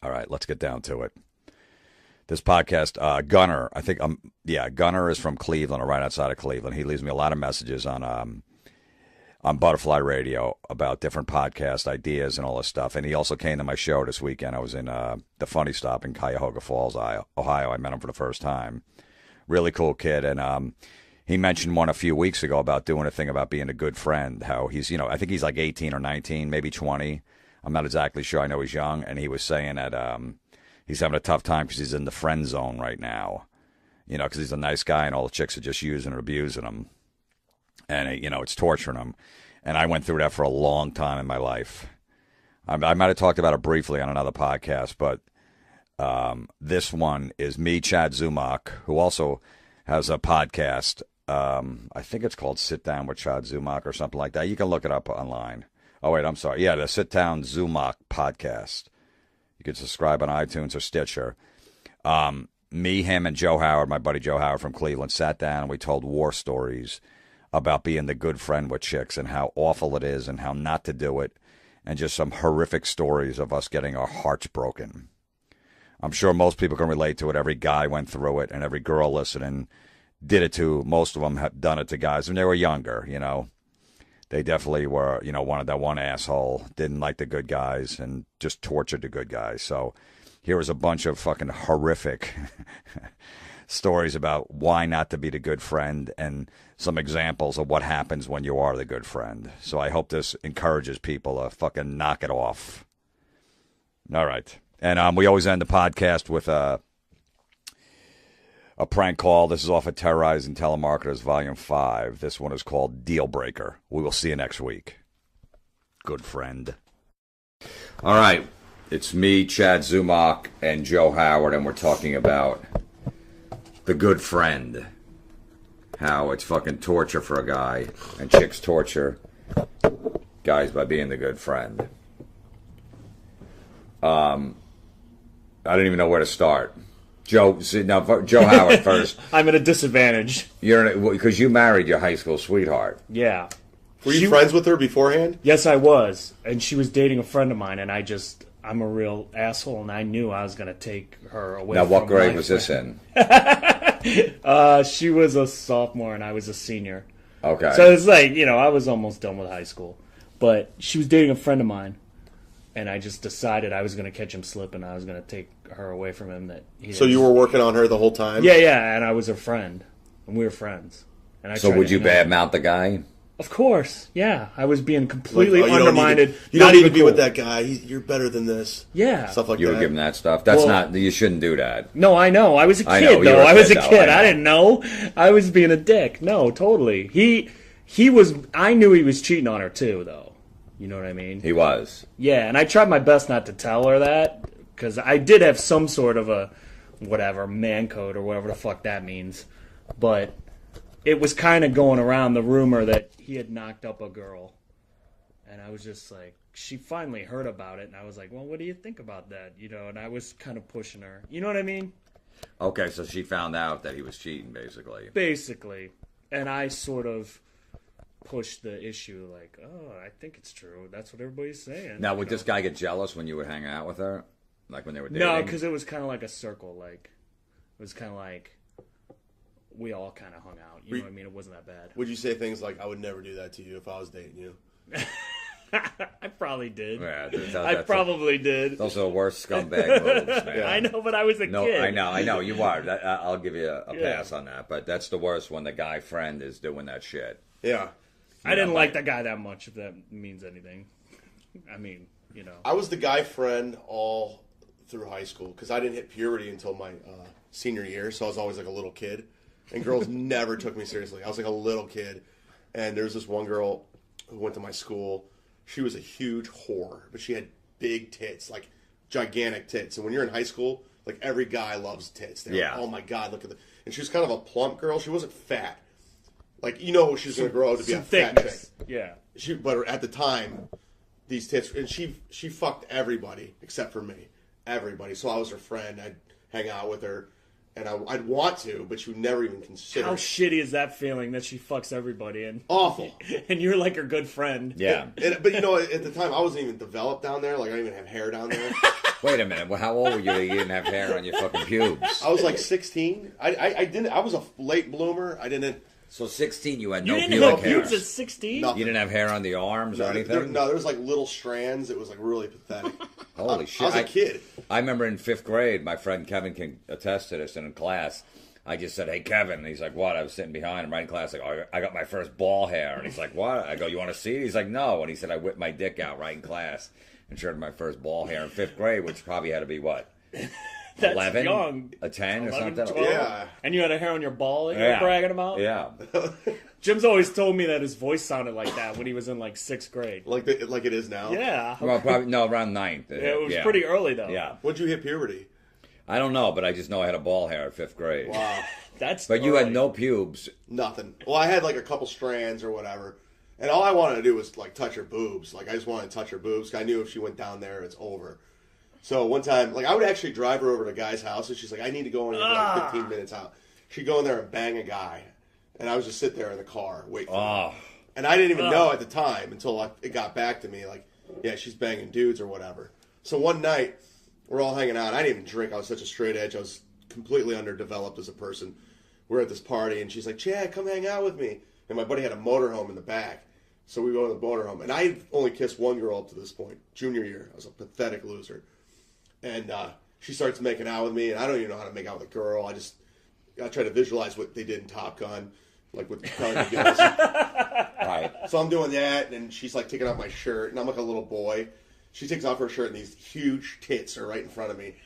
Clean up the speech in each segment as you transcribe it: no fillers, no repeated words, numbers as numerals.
All right, let's get down to it. This podcast, Gunner, Gunner is from Cleveland, or right outside of Cleveland. He leaves me a lot of messages on Butterfly Radio about different podcast ideas and all this stuff. And he also came to my show this weekend. I was in the Funny Stop in Cuyahoga Falls, Ohio. I met him for the first time. Really cool kid. And he mentioned one a few weeks ago about doing a thing about being a good friend. How he's, I think he's like 18 or 19, maybe 20. I'm not exactly sure. I know he's young. And he was saying that he's having a tough time because he's in the friend zone right now. Because he's a nice guy and all the chicks are just using and abusing him. And, it's torturing him. And I went through that for a long time in my life. I might have talked about it briefly on another podcast, but this one is me, Chad Zumock, who also has a podcast. I think it's called Sit Down with Chad Zumock or something like that. You can look it up online. Oh, wait, I'm sorry. Yeah, the Sit Down Zumock podcast. You can subscribe on iTunes or Stitcher. Me, him, and Joe Howard, my buddy Joe Howard from Cleveland, sat down and we told war stories about being the good friend with chicks and how awful it is and how not to do it, and just some horrific stories of us getting our hearts broken. I'm sure most people can relate to it. Every guy went through it, and every girl listening did it too. Most of them have done it to guys when they were younger, They definitely were, one of that one asshole, didn't like the good guys and just tortured the good guys. So here was a bunch of fucking horrific stories about why not to be the good friend and some examples of what happens when you are the good friend. So I hope this encourages people to fucking knock it off. All right. And we always end the podcast with a prank call. This is off of Terrorizing Telemarketers, Volume 5. This one is called Deal Breaker. We will see you next week. Good friend. All right. It's me, Chad Zumock, and Joe Howard, and we're talking about the good friend. How it's fucking torture for a guy, and chicks torture guys by being the good friend. I don't even know where to start. Joe Howard first. I'm at a disadvantage. Because you married your high school sweetheart. Yeah. Were you friends with her beforehand? Yes, I was. And she was dating a friend of mine, and I'm a real asshole, and I knew I was going to take her away from Now, what grade was this in? She was a sophomore, and I was a senior. Okay. So it's like, I was almost done with high school. But she was dating a friend of mine, and I just decided I was going to catch him slipping. I was going to take her away from him. So you were working on her the whole time? Yeah, and I was her friend, and we were friends. And so would you badmouth the guy? Of course, yeah. I was being completely undermined. You don't need to be with that guy. You're better than this. Yeah. Stuff like that. You were giving that stuff? You shouldn't do that. No, I know. I was a kid, though. I was a kid. I didn't know. I was being a dick. No, totally. He was, I knew he was cheating on her, too, though. You know what I mean? He was. Yeah, and I tried my best not to tell her that, because I did have some sort of a, man code or whatever the fuck that means. But it was kind of going around the rumor that he had knocked up a girl. And I was just like, she finally heard about it, and I was like, well, what do you think about that? And I was kind of pushing her. You know what I mean? Okay, so she found out that he was cheating, basically. Basically. And I sort of pushed the issue like, oh, I think it's true. That's what everybody's saying. Now, would this guy get jealous when you would hang out with her? Like when they were dating? No, because it was kind of like a circle. Like, it was kind of like we all kind of hung out. You know what I mean? It wasn't that bad. Would you say things like, I would never do that to you if I was dating you? I probably did. Yeah, I probably did. Those are the worst scumbag moves, man. I know, but I was a kid. I know, you are. I'll give you a pass on that. But that's the worst when the guy friend is doing that shit. Yeah. I didn't like that guy that much, if that means anything. I mean, I was the guy friend all through high school because I didn't hit puberty until my senior year, so I was always like a little kid. And girls never took me seriously. I was like a little kid. And there's this one girl who went to my school. She was a huge whore, but she had big tits, like gigantic tits. And when you're in high school, like every guy loves tits. They're like, oh my God, look at that. And she was kind of a plump girl. She wasn't fat. Like, she's going to grow up to be a fat chick. Yeah. But at the time, these tits, and she fucked everybody except for me. Everybody. So I was her friend. I'd hang out with her. And I'd want to, but she would never even consider How it. shitty is that feeling that she fucks everybody? And awful. And you're like her good friend. Yeah. But at the time, I wasn't even developed down there. Like, I didn't even have hair down there. Wait a minute. Well, how old were you that you didn't have hair on your fucking pubes? I was like 16. I didn't. I was a late bloomer. I didn't. So 16, you had no You didn't pubic have hair. pubes at 16? Nothing. You didn't have hair on the arms or anything? There was like little strands. It was like really pathetic. Holy shit. I was a kid. I remember in 5th grade, my friend Kevin can attest to this, and in class, I just said, hey, Kevin. And he's like, what? I was sitting behind him right in class. Like, oh, I got my first ball hair. And he's like, what? I go, you want to see it? He's like, no. And he said, I whipped my dick out right in class and showed my first ball hair in 5th grade, which probably had to be what? That's 11? young. A 10 or 11, something? 12? Yeah. And you had a hair on your ball that you were bragging about? Yeah. Jim's always told me that his voice sounded like that when he was in like 6th grade. Like it is now. Yeah. Well, probably, no, around 9th. It was pretty early though. Yeah. When'd you hit puberty? I don't know, but I just know I had a ball hair at 5th grade. Wow. But you had no pubes. Nothing. Well, I had like a couple strands or whatever, and all I wanted to do was like touch her boobs. Like I just wanted to touch her boobs. 'Cause I knew if she went down there, it's over. So one time, like I would actually drive her over to a guy's house, and she's like, "I need to go in here for like 15 minutes out." She'd go in there and bang a guy, and I would just sit there in the car wait for her. And I didn't even know at the time until it got back to me, like, yeah, she's banging dudes or whatever. So one night, we're all hanging out. I didn't even drink. I was such a straight edge. I was completely underdeveloped as a person. We're at this party, and she's like, Chad, come hang out with me. And my buddy had a motorhome in the back. So we go to the motorhome. And I only kissed one girl up to this point, junior year. I was a pathetic loser. And she starts making out with me, and I don't even know how to make out with a girl. I try to visualize what they did in Top Gun, like with Kelly McGillis. Right. So I'm doing that, and she's like taking off my shirt, and I'm like a little boy. She takes off her shirt, and these huge tits are right in front of me.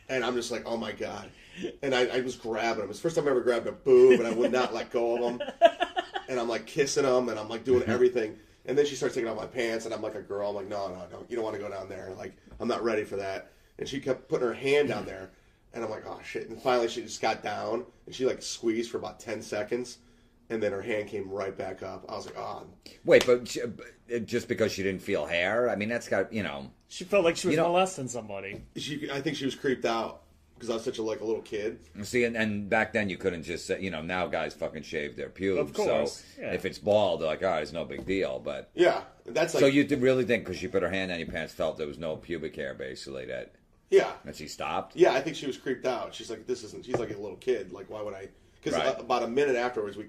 And I'm just like, oh my God. And I was grabbing them. It's the first time I ever grabbed a boob, and I would not let go of them. And I'm like kissing them, and I'm like doing everything. And then she starts taking off my pants, and I'm like a girl. I'm like, no, you don't want to go down there. Like, I'm not ready for that. And she kept putting her hand down there, and I'm like, oh shit. And finally she just got down, and she like squeezed for about 10 seconds, and then her hand came right back up. I was like, oh. Wait, but just because she didn't feel hair? I mean, that's got, She felt like she was molesting somebody. I think she was creeped out. Because I was such a little kid. See, and back then you couldn't just say, now guys fucking shave their pubes. Of course. So yeah. if it's bald, they're like, it's no big deal. But yeah, that's like. So you did really think because she put her hand on your pants, felt there was no pubic hair, basically that she stopped. Yeah, I think she was creeped out. She's like, this isn't. She's like a little kid. Like, why would I? Because about a minute afterwards, we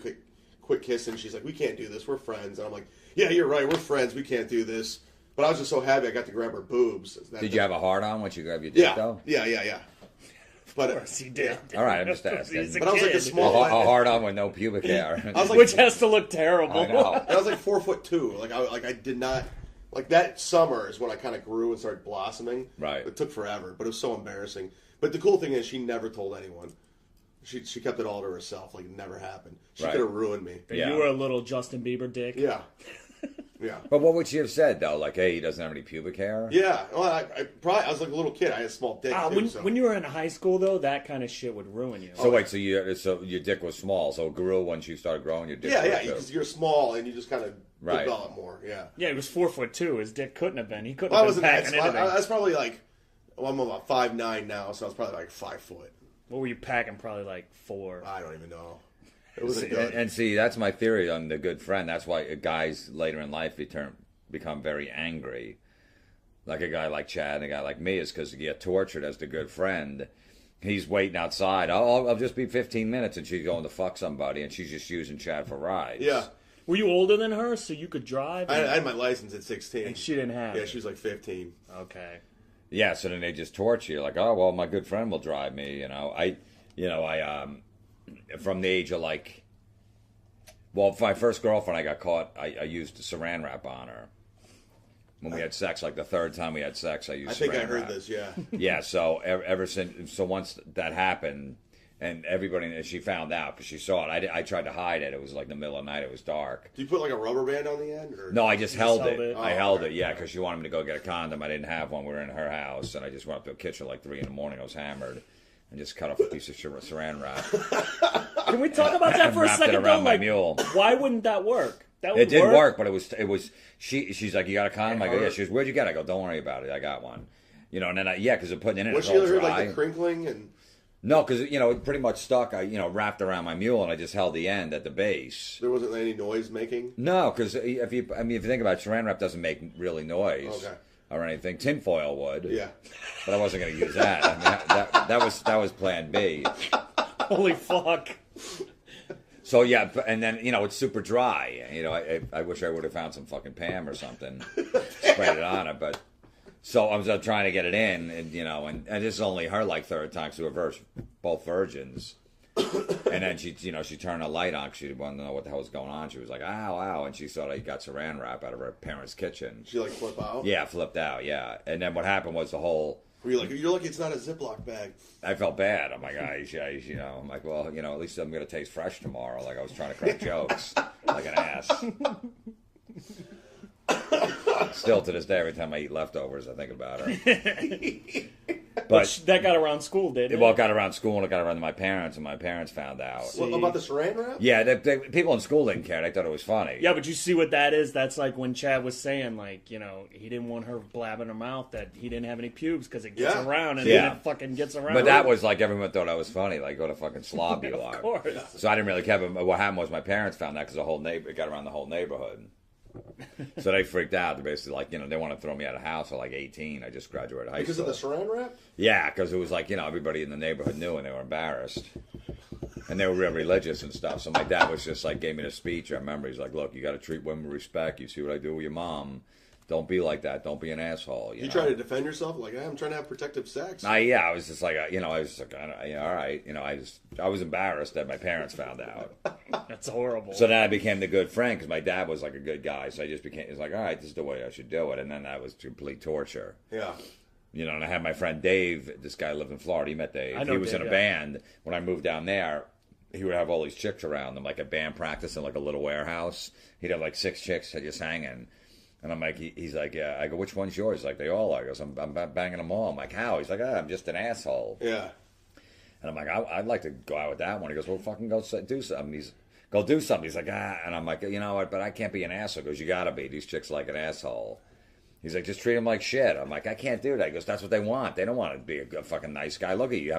quit kissing. She's like, we can't do this. We're friends. And I'm like, yeah, you're right. We're friends. We can't do this. But I was just so happy I got to grab her boobs. Did you have a hard on once you grabbed your dick, though? Yeah. But of course he did. All right, I'm just asking. But I was like a small. A hard on with no pubic hair. I was like, which has to look terrible. I know. I was like 4'2". Like I did not. Like that summer is when I kind of grew and started blossoming. Right. It took forever, but it was so embarrassing. But the cool thing is, she never told anyone. She kept it all to herself. Like it never happened. She could have ruined me. Yeah. You were a little Justin Bieber dick. Yeah. Yeah. But what would she have said though? Like, hey, he doesn't have any pubic hair. Yeah. Well, I was like a little kid. I had a small dick too. When you were in high school, though, that kind of shit would ruin you. So wait, so your dick was small, so it grew once you started growing your dick. Yeah, because you're small and you just kind of develop more. Yeah. Yeah, he was 4'2". His dick couldn't have been. He couldn't have been packing anything. I was probably like, I'm about 5'9" now, so I was probably like 5 foot. What were you packing? Probably like 4. I don't even know. It wasn't good. And see, that's my theory on the good friend. That's why guys later in life become very angry. Like a guy like Chad and a guy like me is because you get tortured as the good friend. He's waiting outside. I'll just be 15 minutes and she's going to fuck somebody and she's just using Chad for rides. Yeah. Were you older than her so you could drive? I had my license at 16. And she didn't have it? Yeah, she was like 15. Okay. Yeah, so then they just torture you. Like, oh, well, my good friend will drive me, I from the age of like, well, my first girlfriend, I got caught, I used saran wrap on her. When we had sex, like the third time we had sex, I used saran wrap. I think I heard this, yeah. Yeah, so ever since, so once that happened, and everybody, she found out because she saw it. I tried to hide it. It was like the middle of the night. It was dark. Did you put like a rubber band on the end? Or? No, I just held it. I held okay. it, yeah, because she wanted me to go get a condom. I didn't have one. We were in her house, and I just went up to a kitchen like 3 in the morning. I was hammered. And just cut off a piece of saran wrap. Can we talk about that for a second? Wrapped it around my mule. Why wouldn't that work? It did work, but it was. She's like, you got a condom? I go, yeah. She goes, where'd you get it? I go, don't worry about it. I got one. And then because I'm putting it in. Was she heard like the crinkling and? No, because it pretty much stuck. I wrapped around my mule and I just held the end at the base. There wasn't any noise making. No, because if you think about it, saran wrap doesn't make really noise. Okay. or anything. Tinfoil would. Yeah. But I wasn't going to use that. I mean, that was plan B. Holy fuck. So yeah, and then it's super dry. I wish I would have found some fucking Pam or something, sprayed it on it. But so I was trying to get it in, and this is only her like third time because we were both virgins. And then she turned a light on because she wanted to know what the hell was going on. She was like, ow, ow, and she thought I got saran wrap out of her parents' kitchen. She like flip out? Yeah, flipped out. Yeah, and then what happened was the whole. Were you like, you're lucky it's not a Ziploc bag? I felt bad. I'm like, I'm like, well, at least I'm going to taste fresh tomorrow. Like I was trying to crack jokes like an ass. Still to this day, every time I eat leftovers, I think about her. But that got around school, didn't it? Well, it got around school and it got around to my parents, and my parents found out. What, about the saran wrap? Yeah, people in school didn't care. They thought it was funny. Yeah, but you see what that is? That's like when Chad was saying, like, he didn't want her blabbing her mouth that he didn't have any pubes because it gets around and then it fucking gets around. But that was like everyone thought I was funny. Like, go to fucking slob you are. Of course. So I didn't really care. But what happened was my parents found that because it got around the whole neighborhood. So they freaked out. They're basically like, they want to throw me out of the house at like 18. I just graduated high school. Because of the saran wrap? Yeah, because it was like, everybody in the neighborhood knew and they were embarrassed. And they were real religious and stuff. So my dad was just like, gave me the speech. I remember he's like, look, you got to treat women with respect. You see what I do with your mom. Don't be like that. Don't be an asshole. You try to defend yourself? Like, I'm trying to have protective sex. Yeah, I was just like, I was like, all right. I was embarrassed that my parents found out. That's horrible. So then I became the good friend because my dad was like a good guy. So I just became, it's like, all right, this is the way I should do it. And then that was complete torture. Yeah. And I had my friend Dave. This guy lived in Florida. He met Dave. He was Dave, in a band. When I moved down there, he would have all these chicks around him, like a band practice in like a little warehouse. He'd have like 6 chicks just hanging. And I'm like, he's like, yeah. I go, which one's yours? Like, they all are. He goes, I'm banging them all. I'm like, how? He's like, I'm just an asshole. Yeah. And I'm like, I'd like to go out with that one. He goes, well, fucking go do something. Go do something. He's like, And I'm like, you know what? But I can't be an asshole. He goes, you got to be. These chicks like an asshole. He's like, just treat them like shit. I'm like, I can't do that. He goes, that's what they want. They don't want to be a fucking nice guy. Look at you.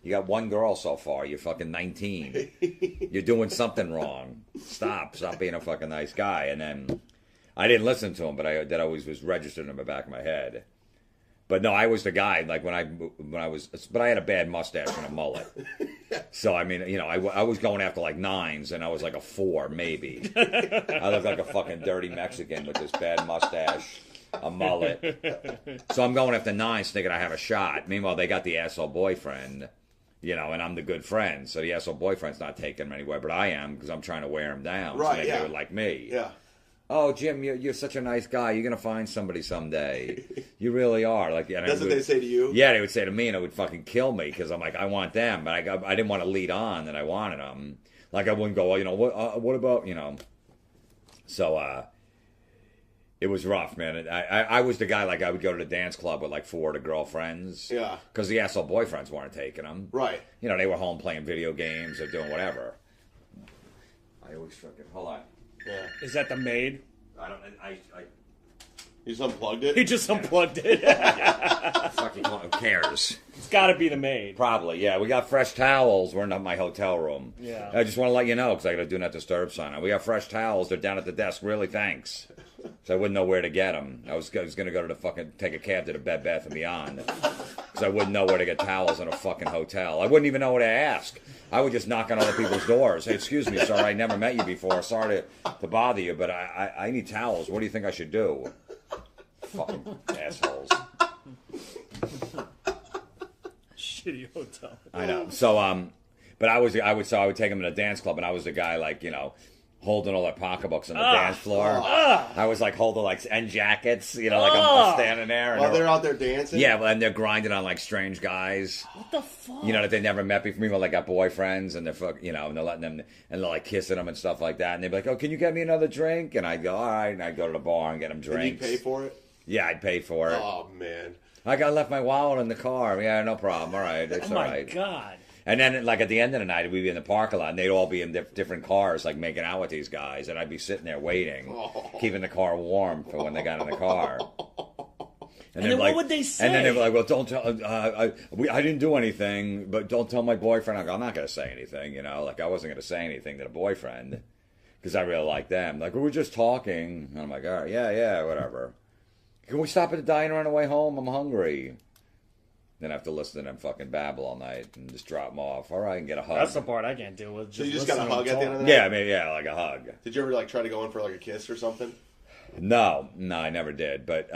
You got one girl so far. You're fucking 19. You're doing something wrong. Stop being a fucking nice guy. And then I didn't listen to him, but that always was registered in the back of my head. But no, I was the guy. Like when I was, but I had a bad mustache and a mullet. So I mean, I was going after like 9s, and I was like a 4 maybe. I looked like a fucking dirty Mexican with this bad mustache, a mullet. So I'm going after 9s, thinking I have a shot. Meanwhile, they got the asshole boyfriend, and I'm the good friend. So the asshole boyfriend's not taking him anywhere, but I am because I'm trying to wear him down. Right? So they do it like me. Yeah. Oh, Jim, you're such a nice guy. You're gonna find somebody someday. You really are. Like, that's what they say to you. Yeah, they would say to me, and it would fucking kill me because I'm like, I want them, but I didn't want to lead on that I wanted them. Like, I wouldn't go, what about, So, it was rough, man. I was the guy, like, I would go to the dance club with like 4 of the girlfriends. Yeah. Because the asshole boyfriends weren't taking them. Right. They were home playing video games or doing whatever. I always struck it. Hold on. Yeah. Is that the maid? I don't. You just unplugged it? He just unplugged it. Fucking who cares? It's got to be the maid. Probably, yeah. We got fresh towels. We're in my hotel room. Yeah. I just want to let you know because I got a do not disturb sign on. We got fresh towels. They're down at the desk. Really, thanks. So I wouldn't know where to get them. I was going to go to the fucking take a cab to the Bed Bath and Beyond because I wouldn't know where to get towels in a fucking hotel. I wouldn't even know where to ask. I would just knock on other people's doors. Hey, excuse me, sir. I never met you before. Sorry to bother you, but I need towels. What do you think I should do? Fucking assholes. Shitty hotel. I know. So, but I would take them to the dance club, and I was the guy, like, holding all their pocketbooks on the dance floor. I was like holding like end jackets, like I'm standing there. While they're out there dancing? Yeah, and they're grinding on like strange guys. What the fuck? That they never met before. Meanwhile, they got boyfriends, and they're and they're letting them, and they're like kissing them and stuff like that. And they'd be like, oh, can you get me another drink? And I'd go, all right. And I'd go to the bar and get them drinks. Did you pay for it? Yeah, I'd pay for it. Oh, man. I left my wallet in the car. Yeah, no problem. All right. It's all right. Oh, my God. And then, like, at the end of the night, we'd be in the parking lot, and they'd all be in different cars, like, making out with these guys, and I'd be sitting there waiting, keeping the car warm for when they got in the car. And then what would they say? And then they'd be like, well, don't tell, I didn't do anything, but don't tell my boyfriend. I go, I'm not going to say anything, like, I wasn't going to say anything to the boyfriend, because I really like them. Like, we were just talking, and I'm like, all right, yeah, whatever. Can we stop at the diner on the way home? I'm hungry. Then I have to listen to them fucking babble all night and just drop them off. All right, and get a hug. That's the part I can't deal with. So you just got a hug at the end of the night? Yeah, I mean, yeah, like a hug. Did you ever like try to go in for like a kiss or something? No, I never did. But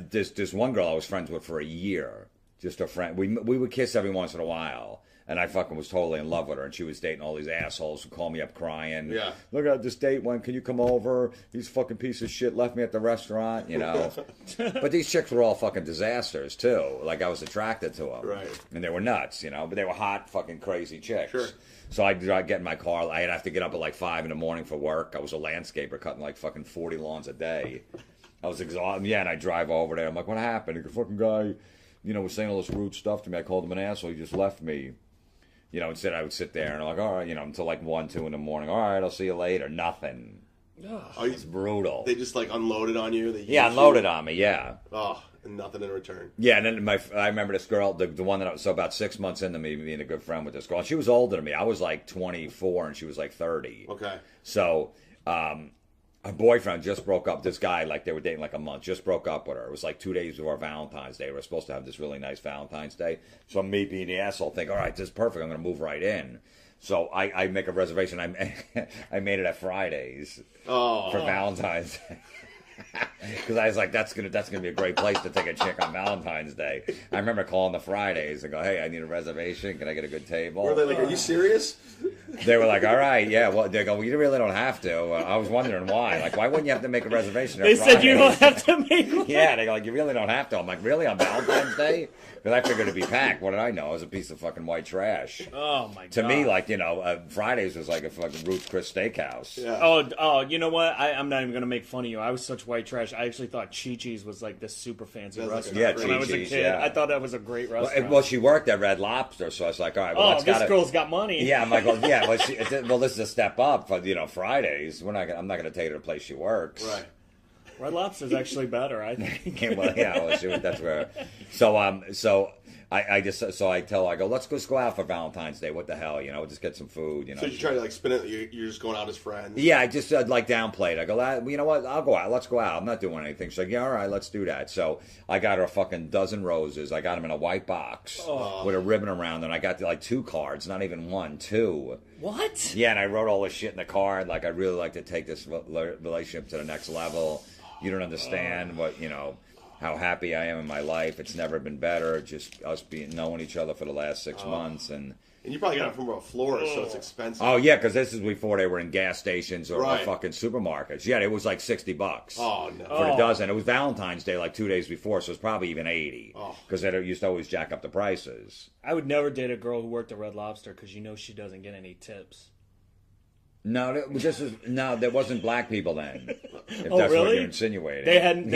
this one girl I was friends with for a year, just a friend. We would kiss every once in a while. And I fucking was totally in love with her, and she was dating all these assholes who call me up crying. Yeah. Look at this date one. Can you come over? These fucking piece of shit left me at the restaurant, you know. But these chicks were all fucking disasters too. Like I was attracted to them, right? And they were nuts, you know. But they were hot, fucking crazy chicks. Sure. So I'd get in my car. I'd have to get up at like 5 a.m. for work. I was a landscaper cutting like fucking 40 lawns a day. I was exhausted. Yeah, and I drive over there. I'm like, what happened? The fucking guy, you know, was saying all this rude stuff to me. I called him an asshole. He just left me. You know, instead I would sit there and I'm like, all right, you know, until like 1, 2 in the morning. All right, I'll see you later. Nothing. Oh, it's brutal. They just like unloaded on you? Unloaded on me, yeah. Oh, and nothing in return. Yeah, and then I remember this girl, the one that I was, so about 6 months into me being a good friend with this girl. She was older than me. I was like 24 and she was like 30. Okay. So, her boyfriend just broke up. This guy, like they were dating like a month, just broke up with her. It was like 2 days before Valentine's Day. We were supposed to have this really nice Valentine's Day. So me being the asshole, think, all right, this is perfect. I'm going to move right in. So I make a reservation. I made it at Fridays for Valentine's Day. Because I was like, that's gonna be a great place to take a chick on Valentine's Day. I remember calling the Fridays and go, hey, I need a reservation. Can I get a good table? Were they like, are you serious? They were like, all right, yeah. Well, they go, well, you really don't have to. I was wondering why. Like, why wouldn't you have to make a reservation? They said you don't have to make one. Yeah, they go, like, you really don't have to. I'm like, really, on Valentine's Day? Because I figured it'd be packed. What did I know? It was a piece of fucking white trash. Oh, my God. To me, like, you know, Fridays was like a fucking Ruth Chris Steakhouse. Yeah. Oh, you know what? I'm not even going to make fun of you. I was such white trash. I actually thought Chi-Chi's was like this super fancy restaurant. Yeah, when I was a Chi-Chi's, kid. yeah. I thought that was a great restaurant. Well, she worked at Red Lobster, so I was like, all right, well, this girl's got money. Yeah, I'm like, well, yeah, well, this is a step up for, you know, Fridays. I'm not going to take her to the place she works. Right. Red Lobster's actually better, I think. Well, yeah, well, that's where. So I tell her, I go, let's go out for Valentine's Day. What the hell, you know? Just get some food, you know. So you try to like spin it. You're just going out as friends. Yeah, I just like downplayed. I go, you know what? I'll go out. Let's go out. I'm not doing anything. She's like, yeah, all right, let's do that. So I got her a fucking dozen roses. I got them in a white box with a ribbon around them. I got like 2 cards, not even 1, 2. What? Yeah, and I wrote all this shit in the card. Like, I really like to take this relationship to the next level. You don't understand what, you know, how happy I am in my life. It's never been better. Just us knowing each other for the last 6 months. And you probably got it from a florist, so it's expensive. Oh, yeah, because this is before they were in gas stations or Right. fucking supermarkets. Yeah, it was like $60. Oh, no. For the dozen. It was Valentine's Day like 2 days before, so it's probably even 80. Oh. Because they used to always jack up the prices. I would never date a girl who worked at Red Lobster because you know she doesn't get any tips. No, there wasn't black people then. If Oh, that's what really? you're insinuating. They hadn't.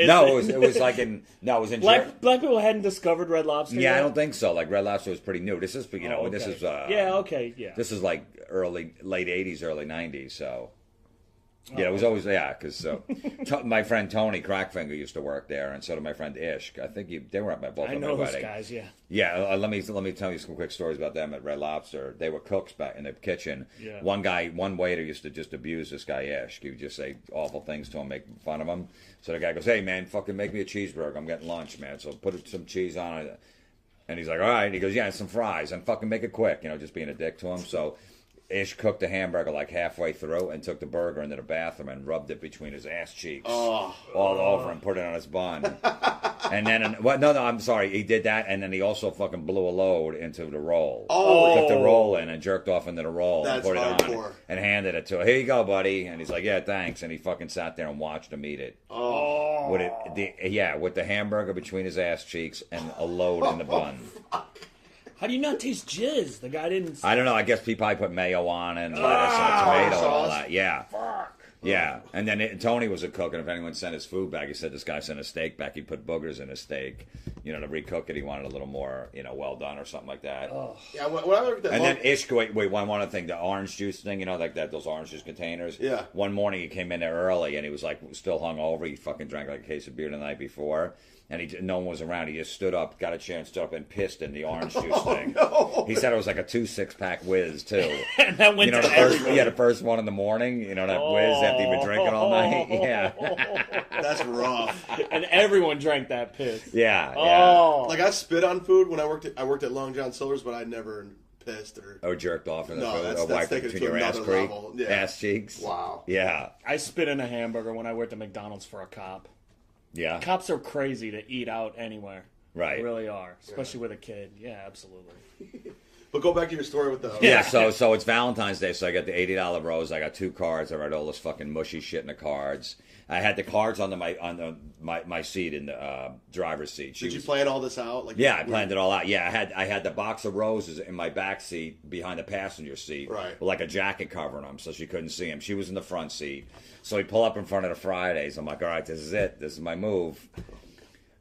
No, it was like in. No, it was in. Black people hadn't discovered Red Lobster. Yeah, yet? I don't think so. Like Red Lobster was pretty new. This is, you know, okay. this is. Yeah. Okay. Yeah. This is like late '80s, early '90s. So. Yeah, it was always because my friend Tony Crackfinger used to work there, and so did my friend Ishk. I think they were at my both. I at know my those wedding. guys. Yeah. Yeah, let me tell you some quick stories about them at Red Lobster. They were cooks back in the kitchen. Yeah. One waiter used to just abuse this guy Ishk. He would just say awful things to him, make fun of him. So the guy goes, "Hey man, fucking make me a cheeseburger. I'm getting lunch, man. So put some cheese on it." And he's like, "All right." He goes, "Yeah, and some fries, and fucking make it quick." You know, just being a dick to him. So. Ish cooked the hamburger like halfway through and took the burger into the bathroom and rubbed it between his ass cheeks all over and put it on his bun. And then, I'm sorry, he did that and then he also fucking blew a load into the roll. Took the roll in and jerked off into the roll and put it on and handed it to him. Here you go, buddy. And he's like, yeah, thanks. And he fucking sat there and watched him eat it. With the hamburger between his ass cheeks and a load in the bun. How do you not taste jizz? The guy didn't. I don't know. I guess he probably put mayo on and lettuce and tomato and all that. Yeah. Fuck. Yeah. And then Tony was a cook, and if anyone sent his food back, he said this guy sent a steak back. He put boogers in his steak. You know, to recook it, he wanted a little more, you know, well done or something like that. Oh. Yeah, when I looked at and then Ishk, wait, one other thing, the orange juice thing, you know, like those orange juice containers. Yeah. One morning he came in there early, and he was like still hungover. He fucking drank like a case of beer the night before. and no one was around. He just stood up, got a chair, and stood up and pissed in the orange juice thing. No. He said it was like a 2 6-pack whiz too. And that went to everybody. The first one in the morning. You know that whiz after you've been drinking all night. Yeah, That's rough. And everyone drank that piss. yeah. Like I spit on food when I worked at Long John Silver's, but I never pissed or Jerked off in the No, food, that's or wiped taken between to your ass another creek, level. Yeah. ass cheeks. Wow. Yeah, I spit in a hamburger when I worked at McDonald's for a cop. yeah. Cops are crazy to eat out anywhere. Right. They really are, especially with a kid. Yeah, absolutely. But go back to your story with the Yeah, so it's Valentine's Day, so I got the $80 rose. I got 2 cards. I wrote all this fucking mushy shit in the cards. I had the cards on my seat in the driver's seat. Did you plan all this out? Like Yeah, I planned it all out. Yeah, I had the box of roses in my back seat behind the passenger seat, Right. with like a jacket covering them, so she couldn't see him. She was in the front seat, so we pull up in front of the Fridays. I'm like, all right, this is it. This is my move.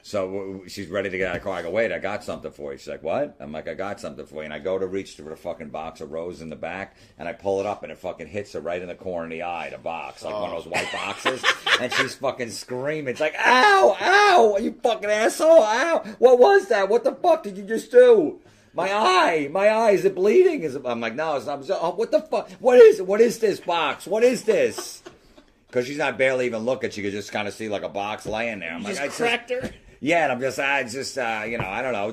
So she's ready to get out of the car. I go, wait, I got something for you. She's like, what? I'm like, I got something for you. And I go to reach for the fucking box of roses in the back, and I pull it up, and it fucking hits her right in the corner of the eye, the box, like one of those white boxes. And she's fucking screaming. It's like, ow, ow, you fucking asshole, ow. What was that? What the fuck did you just do? My eye, is it bleeding? I'm like, no, it's not. Oh, what the fuck? What is this box? What is this? Because she's not barely even looking. She could just kind of see like a box laying there. I'm You like, just cracked her? Yeah, and I don't know,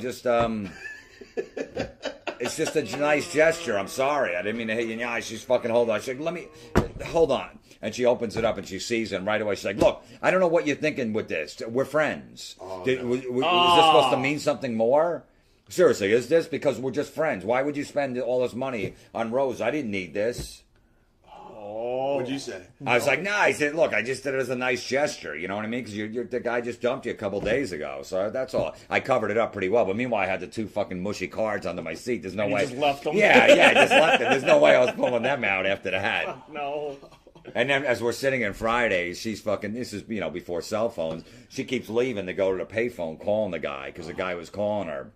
it's just a nice gesture. I'm sorry. I didn't mean to hit you in the eye. She's fucking, hold on. She's like, hold on. And she opens it up and she sees it, and right away she's like, look, I don't know what you're thinking with this. We're friends. Was this supposed to mean something more? Seriously, is this because we're just friends? Why would you spend all this money on Rose? I didn't need this. What'd you say? I was like, I said, look, I just did it as a nice gesture. You know what I mean? Because the guy just dumped you a couple days ago. So that's all. I covered it up pretty well. But meanwhile, I had the 2 fucking mushy cards under my seat. There's no way. You just left them? Yeah, I just left them. There's no way I was pulling them out after that. No. And then as we're sitting in Fridays, she's fucking, this is, before cell phones. She keeps leaving to go to the payphone calling the guy because the guy was calling her.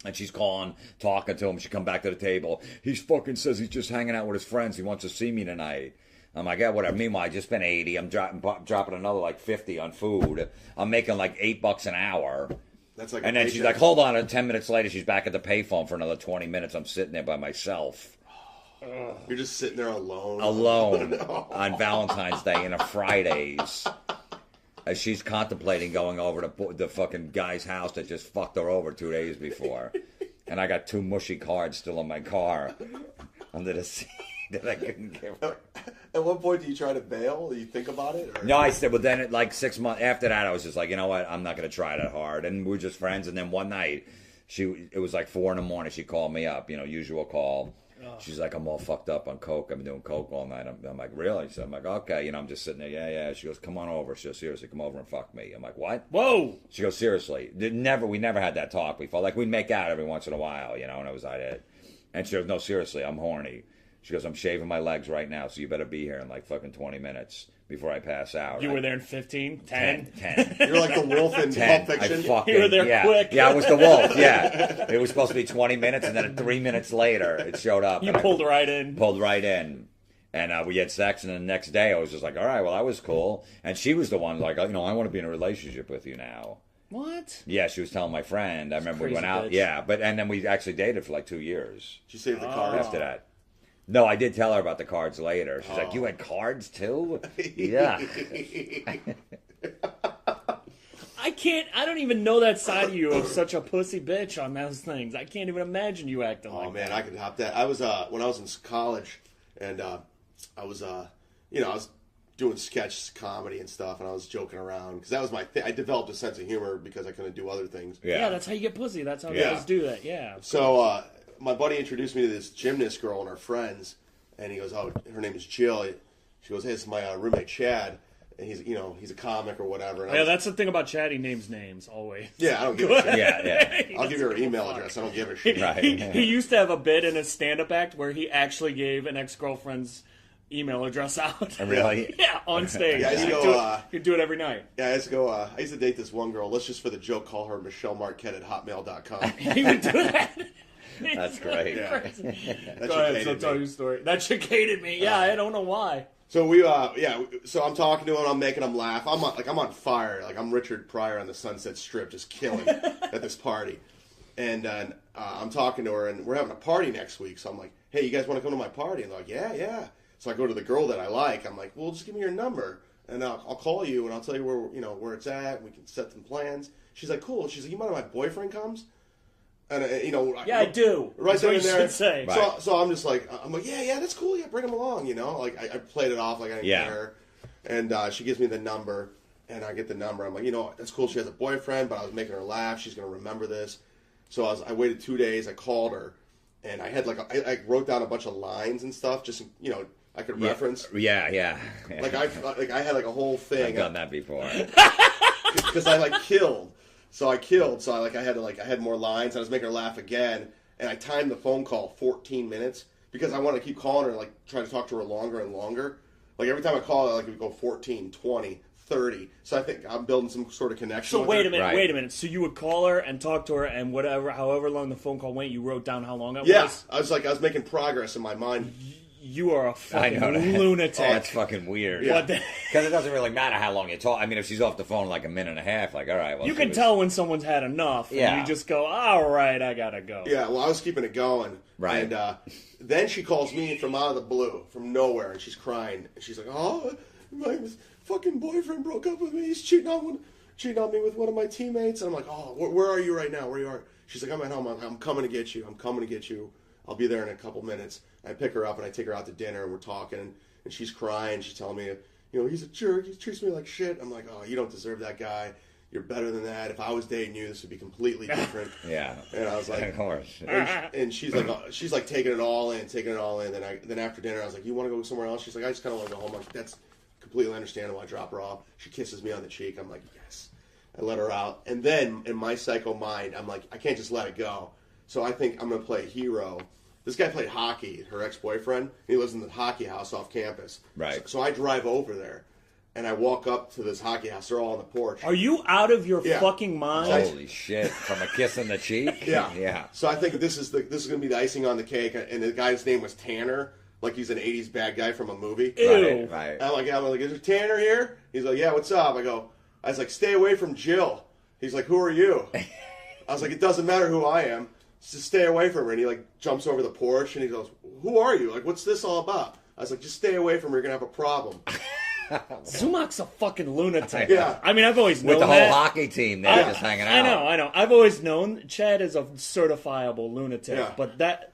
And she's calling, talking to him. She come back to the table. He fucking says he's just hanging out with his friends. He wants to see me tonight. I'm like, yeah, whatever. Meanwhile, I just spent $80. I'm dropping another like $50 on food. I'm making like $8 an hour. That's like. And then she's like, hold on. And 10 minutes later, she's back at the payphone for another 20 minutes. I'm sitting there by myself. You're just sitting there alone. Alone on Valentine's Day in a Fridays. As she's contemplating going over to the fucking guy's house that just fucked her over 2 days before. And I got 2 mushy cards still in my car under the seat that I couldn't give her. At what point do you try to bail? Do you think about it? Or? No, I said, well, then like 6 months after that, I was just like, you know what? I'm not going to try that hard. And we were just friends. And then one night, it was like 4 a.m. She called me up, usual call. She's like, I'm all fucked up on coke. I've been doing coke all night. I'm like, really? So I'm like, okay. I'm just sitting there. Yeah. She goes, come on over. She goes, seriously, come over and fuck me. I'm like, what? Whoa. She goes, seriously. We never had that talk before. Like, we'd make out every once in a while, and it was like it. And she goes, no, seriously, I'm horny. She goes, I'm shaving my legs right now, so you better be here in like fucking 20 minutes before I pass out. You were there in 15? 10? 10. You're like the wolf in Pulp Fiction. You were there quick. Yeah, I was the wolf, yeah. It was supposed to be 20 minutes, and then 3 minutes later, it showed up. You pulled right in. Pulled right in. And we had sex, and the next day, I was just like, all right, well, that was cool. And she was the one, like, I want to be in a relationship with you now. What? Yeah, she was telling my friend. I remember we went out. Bitch. Yeah, and then we actually dated for like 2 years. Did you save the card after that? No, I did tell her about the cards later. She's like, you had cards too? Yeah. I don't even know that side of you of such a pussy bitch on those things. I can't even imagine you acting like that. Oh, man, I could hop that. I was, when I was in college, and I was doing sketch comedy and stuff, and I was joking around, because that was my thing. I developed a sense of humor because I couldn't do other things. Yeah, that's how you get pussy. That's how guys do that, yeah. So, my buddy introduced me to this gymnast girl and her friends, and he goes, oh, her name is Jill. She goes, hey, this is my roommate Chad, and he's a comic or whatever. And that's the thing about Chad, he names names, always. Yeah, I don't give a shit. Yeah. I'll give you her email address. I don't give a shit. Right. He used to have a bit in his stand-up act where he actually gave an ex-girlfriend's email address out. Really? Yeah, on stage. Yeah, I used to go, he'd do it every night. Yeah, I used to date this one girl. Let's just for the joke call her Michelle Marquette at hotmail.com. He would do that. That's great. Yeah. Go ahead, so tell your story. That chick hated me. Yeah, I don't know why. So so I'm talking to him, I'm making him laugh. I'm on fire. Like, I'm Richard Pryor on the Sunset Strip, just killing at this party. And I'm talking to her, and we're having a party next week. So I'm like, hey, you guys want to come to my party? And they're like, yeah. So I go to the girl that I like. I'm like, well, just give me your number, and I'll call you, and I'll tell you where it's at, and we can set some plans. She's like, cool. She's like, you mind if my boyfriend comes? And yeah, I do. Right That's there what and you there. should say. So, so I'm just like, yeah, that's cool. Yeah, bring him along. Like I played it off like I didn't care. And she gives me the number, and I get the number. I'm like, that's cool. She has a boyfriend, but I was making her laugh. She's gonna remember this. So I waited 2 days. I called her, and I had I wrote down a bunch of lines and stuff, just I could reference. Yeah. Like I had like a whole thing. I've done that before. Because I killed. So I killed. So I had more lines. I was making her laugh again, and I timed the phone call 14 minutes because I want to keep calling her, like try to talk to her longer and longer. Like every time I call her, like we go 14, 20, 30. So I think I'm building some sort of connection. So with wait her. a minute. So you would call her and talk to her, and however long the phone call went, you wrote down how long it was? I was making progress in my mind. You are a fucking I know that. lunatic. Oh, that's fucking weird. Yeah. Because it doesn't really matter how long you talk. I mean, if she's off the phone like a minute and a half, like, all right. Well, you can tell when someone's had enough. And Yeah. you just go, all right, I gotta go. Yeah, well, I was keeping it going. Right. And then she calls me from out of the blue, from nowhere, and she's crying. And she's like, oh, my fucking boyfriend broke up with me. He's cheating on me with one of my teammates. And I'm like, oh, where are you right now? Where you are? She's like, I'm at home. I'm coming to get you. I'm coming to get you. I'll be there in a couple minutes. I pick her up and I take her out to dinner, and we're talking, and she's crying. She's telling me, he's a jerk. He treats me like shit. I'm like, oh, you don't deserve that guy. You're better than that. If I was dating you, this would be completely different. Yeah. And I was like, of course. And she's like taking it all in. Then after dinner, I was like, you want to go somewhere else? She's like, I just kind of want to go home. I'm like, that's completely understandable. I drop her off. She kisses me on the cheek. I'm like, yes. I let her out. And then in my psycho mind, I'm like, I can't just let it go. So I think I'm going to play a hero. This guy played hockey, her ex-boyfriend. He lives in the hockey house off campus. Right. So I drive over there, and I walk up to this hockey house. They're all on the porch. Are you out of your fucking mind? Holy shit! From a kiss on the cheek. Yeah. So I think this is going to be the icing on the cake. And the guy's name was Tanner, like he's an '80s bad guy from a movie. Ew. Right. I'm like, is there Tanner here? He's like, yeah. What's up? I was like, stay away from Jill. He's like, who are you? I was like, it doesn't matter who I am. Just stay away from her. And he jumps over the porch and he goes, who are you? Like, what's this all about? I was like, just stay away from her. You're going to have a problem. Zumock's a fucking lunatic. Yeah. I mean, I've always known With the that. whole hockey team there just hanging out. I know. I've always known Chad is a certifiable lunatic. Yeah. But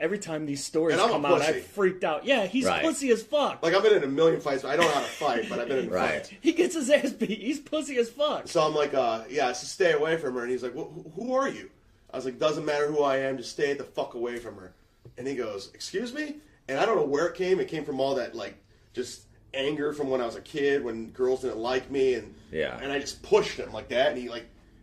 every time these stories And I'm a come out, pussy. I freaked out. Yeah, he's Right. pussy as fuck. Like, I've been in a million fights. I don't know how to fight, but I've been in Right. fights. He gets his ass beat. He's pussy as fuck. So I'm like, so stay away from her. And he's like, who are you? I was like, doesn't matter who I am. Just stay the fuck away from her. And he goes, excuse me? And I don't know where it came. It came from all that, just anger from when I was a kid, when girls didn't like me. And I just pushed him like that. And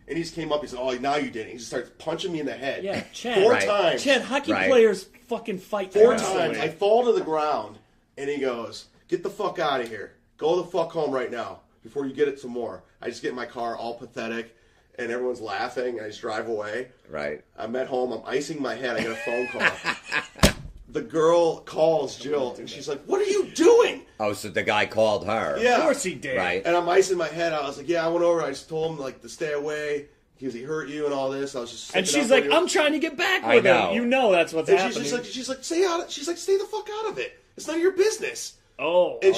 he just came up. He said, oh, now you did it. He just starts punching me in the head. Yeah, Chad. Four Right. times. Chad, hockey Right. players fucking fight Four constantly. times. I fall to the ground, and he goes, get the fuck out of here. Go the fuck home right now before you get it some more. I just get in my car all pathetic, and everyone's laughing, and I just drive away. Right. I'm at home. I'm icing my head. I get a phone call. The girl calls Jill, and she's like, what are you doing? Oh, so the guy called her. Yeah. Of course he did. Right. And I'm icing my head. I was like, yeah, I went over. I just told him, to stay away because he hurt you and all this. I was just And sticking she's up like, for you. I'm trying to get back I with know. him. You know that's what's And happening. she's like, stay out. She's like, stay the fuck out of it. It's none of your business. Oh. And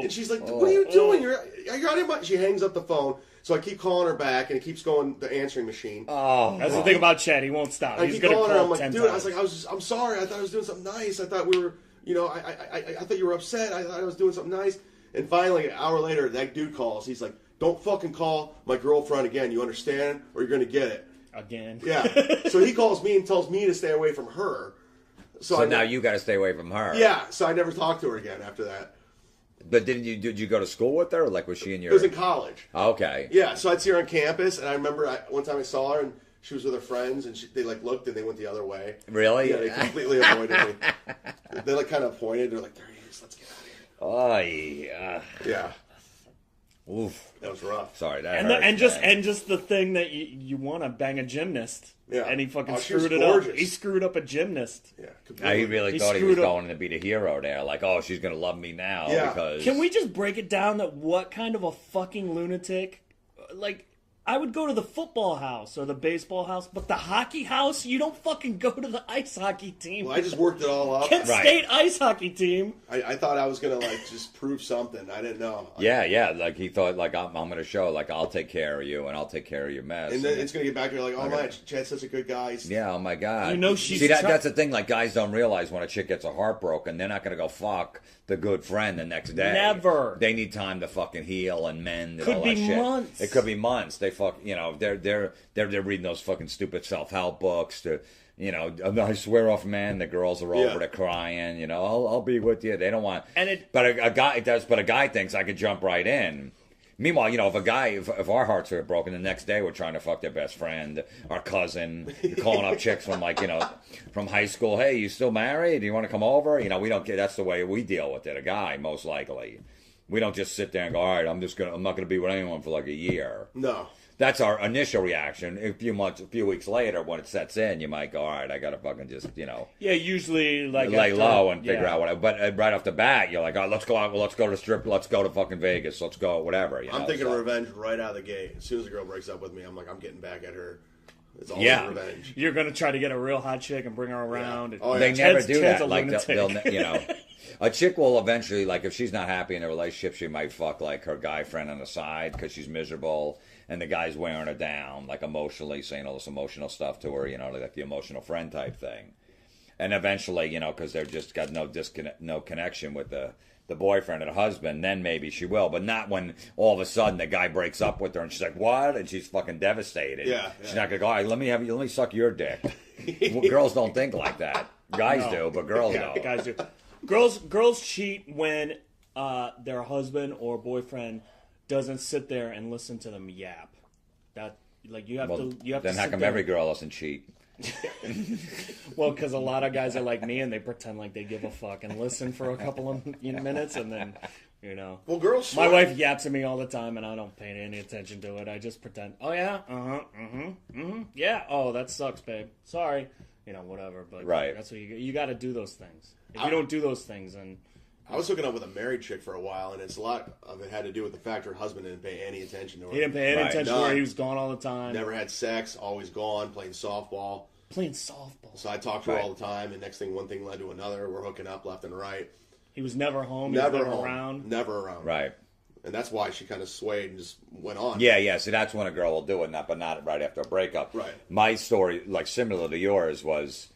And she's like, what are you doing? You're out of your mind. She hangs up the phone. So I keep calling her back, and it keeps going the answering machine. Oh. That's the thing about Chad. He won't stop. I He's keep gonna calling her. call I'm like, 10 dude, times. I'm sorry. I thought I was doing something nice. I thought we were, I thought you were upset. I thought I was doing something nice. And finally, an hour later, that dude calls. He's like, don't fucking call my girlfriend again. You understand? Or you're going to get it. Again. Yeah. So he calls me and tells me to stay away from her. So now you got to stay away from her. Yeah. So I never talked to her again after that. But did you go to school with her, or was she in your? It was in college. Okay. Yeah. So I'd see her on campus, and I remember one time I saw her, and she was with her friends, and they looked, and they went the other way. Really? Yeah, they completely avoided me. They kind of pointed. They're like, there he is. Let's get out of here. Oh, yeah. Yeah. Oof. That was rough. Sorry, that And hurts, and just the thing that you want to bang a gymnast. Yeah. And he fucking She was screwed it up. gorgeous. He screwed up a gymnast. Yeah, He completely. really He thought he was screwed up. going to be the hero there. Like, oh, she's going to love me now Yeah. because... Can we just break it down that what kind of a fucking lunatic? Like, I would go to the football house or the baseball house, but the hockey house, you don't fucking go to the ice hockey team. Well, I just worked it all up. Kent Right. State ice hockey team. I thought I was gonna just prove something. I didn't know. Yeah. Like, he thought, like, I'm going to show, like, I'll take care of you and I'll take care of your mess. And then it's gonna get back to like, oh my, Chad's such a good guy. Yeah, oh my God. You know she's See, that's the thing. Like, guys don't realize when a chick gets a heartbroken, they're not going to go fuck the good friend the next day. Never. They need time to fucking heal and mend and Could all be that shit. months. It could be months. They they're reading those fucking stupid self-help books to, I swear off, man, the girls are over there crying, I'll be with you. They don't want... But a guy thinks I could jump right in. Meanwhile, if our hearts are broken, the next day we're trying to fuck their best friend, our cousin, you're calling up chicks from from high school. Hey, you still married? Do you want to come over? We don't get. That's the way we deal with it. A guy, most likely, we don't just sit there and go, all right, I'm not gonna be with anyone for like a year. No. That's our initial reaction. A few weeks later, when it sets in, you might go, all right, I gotta fucking just, Yeah, usually like lay after- low and figure yeah. out what. But right off the bat, you're like, oh, let's go out. Let's go to the strip. Let's go to fucking Vegas. Let's go whatever. I'm thinking revenge right out of the gate. As soon as the girl breaks up with me, I'm like, I'm getting back at her. It's all revenge. You're gonna try to get a real hot chick and bring her around. Oh, yeah. They never Chad's- do Chad's that. a Like lunatic. a chick will eventually, like, if she's not happy in a relationship, she might fuck like her guy friend on the side because she's miserable, and the guy's wearing her down, like emotionally, saying all this emotional stuff to her, like the emotional friend type thing. And eventually, because they've just got no connection with the boyfriend or the husband, then maybe she will, but not when all of a sudden the guy breaks up with her and she's like, what? And she's fucking devastated. Yeah. She's not gonna go, all right, let me suck your dick. Well, girls don't think like that. Guys do, but girls don't. Guys do. Girls cheat when their husband or boyfriend doesn't sit there and listen to them yap. That you have to. Then how sit come there. every girl doesn't cheat? Well, because a lot of guys are like me and they pretend like they give a fuck and listen for a couple of minutes and then, Well, girls. My wife yaps at me all the time and I don't pay any attention to it. I just pretend. Oh yeah, yeah. Oh, that sucks, babe. Sorry, whatever. But Right. that's what you got to do those things. If you don't do those things, then I was hooking up with a married chick for a while, and it's a lot of it had to do with the fact her husband didn't pay any attention to her. he didn't pay any Right. attention to her. None. He was gone all the time. Never had sex, always gone, playing softball. Playing softball. So I talked to her Right. all the time, and next thing, one thing led to another. We're hooking up left and right. He was never home. He Never was never home. around. Never around. Right. And that's why she kind of swayed and just went on. Yeah. See, that's when a girl will do it, but not right after a breakup. Right. My story, like similar to yours, was,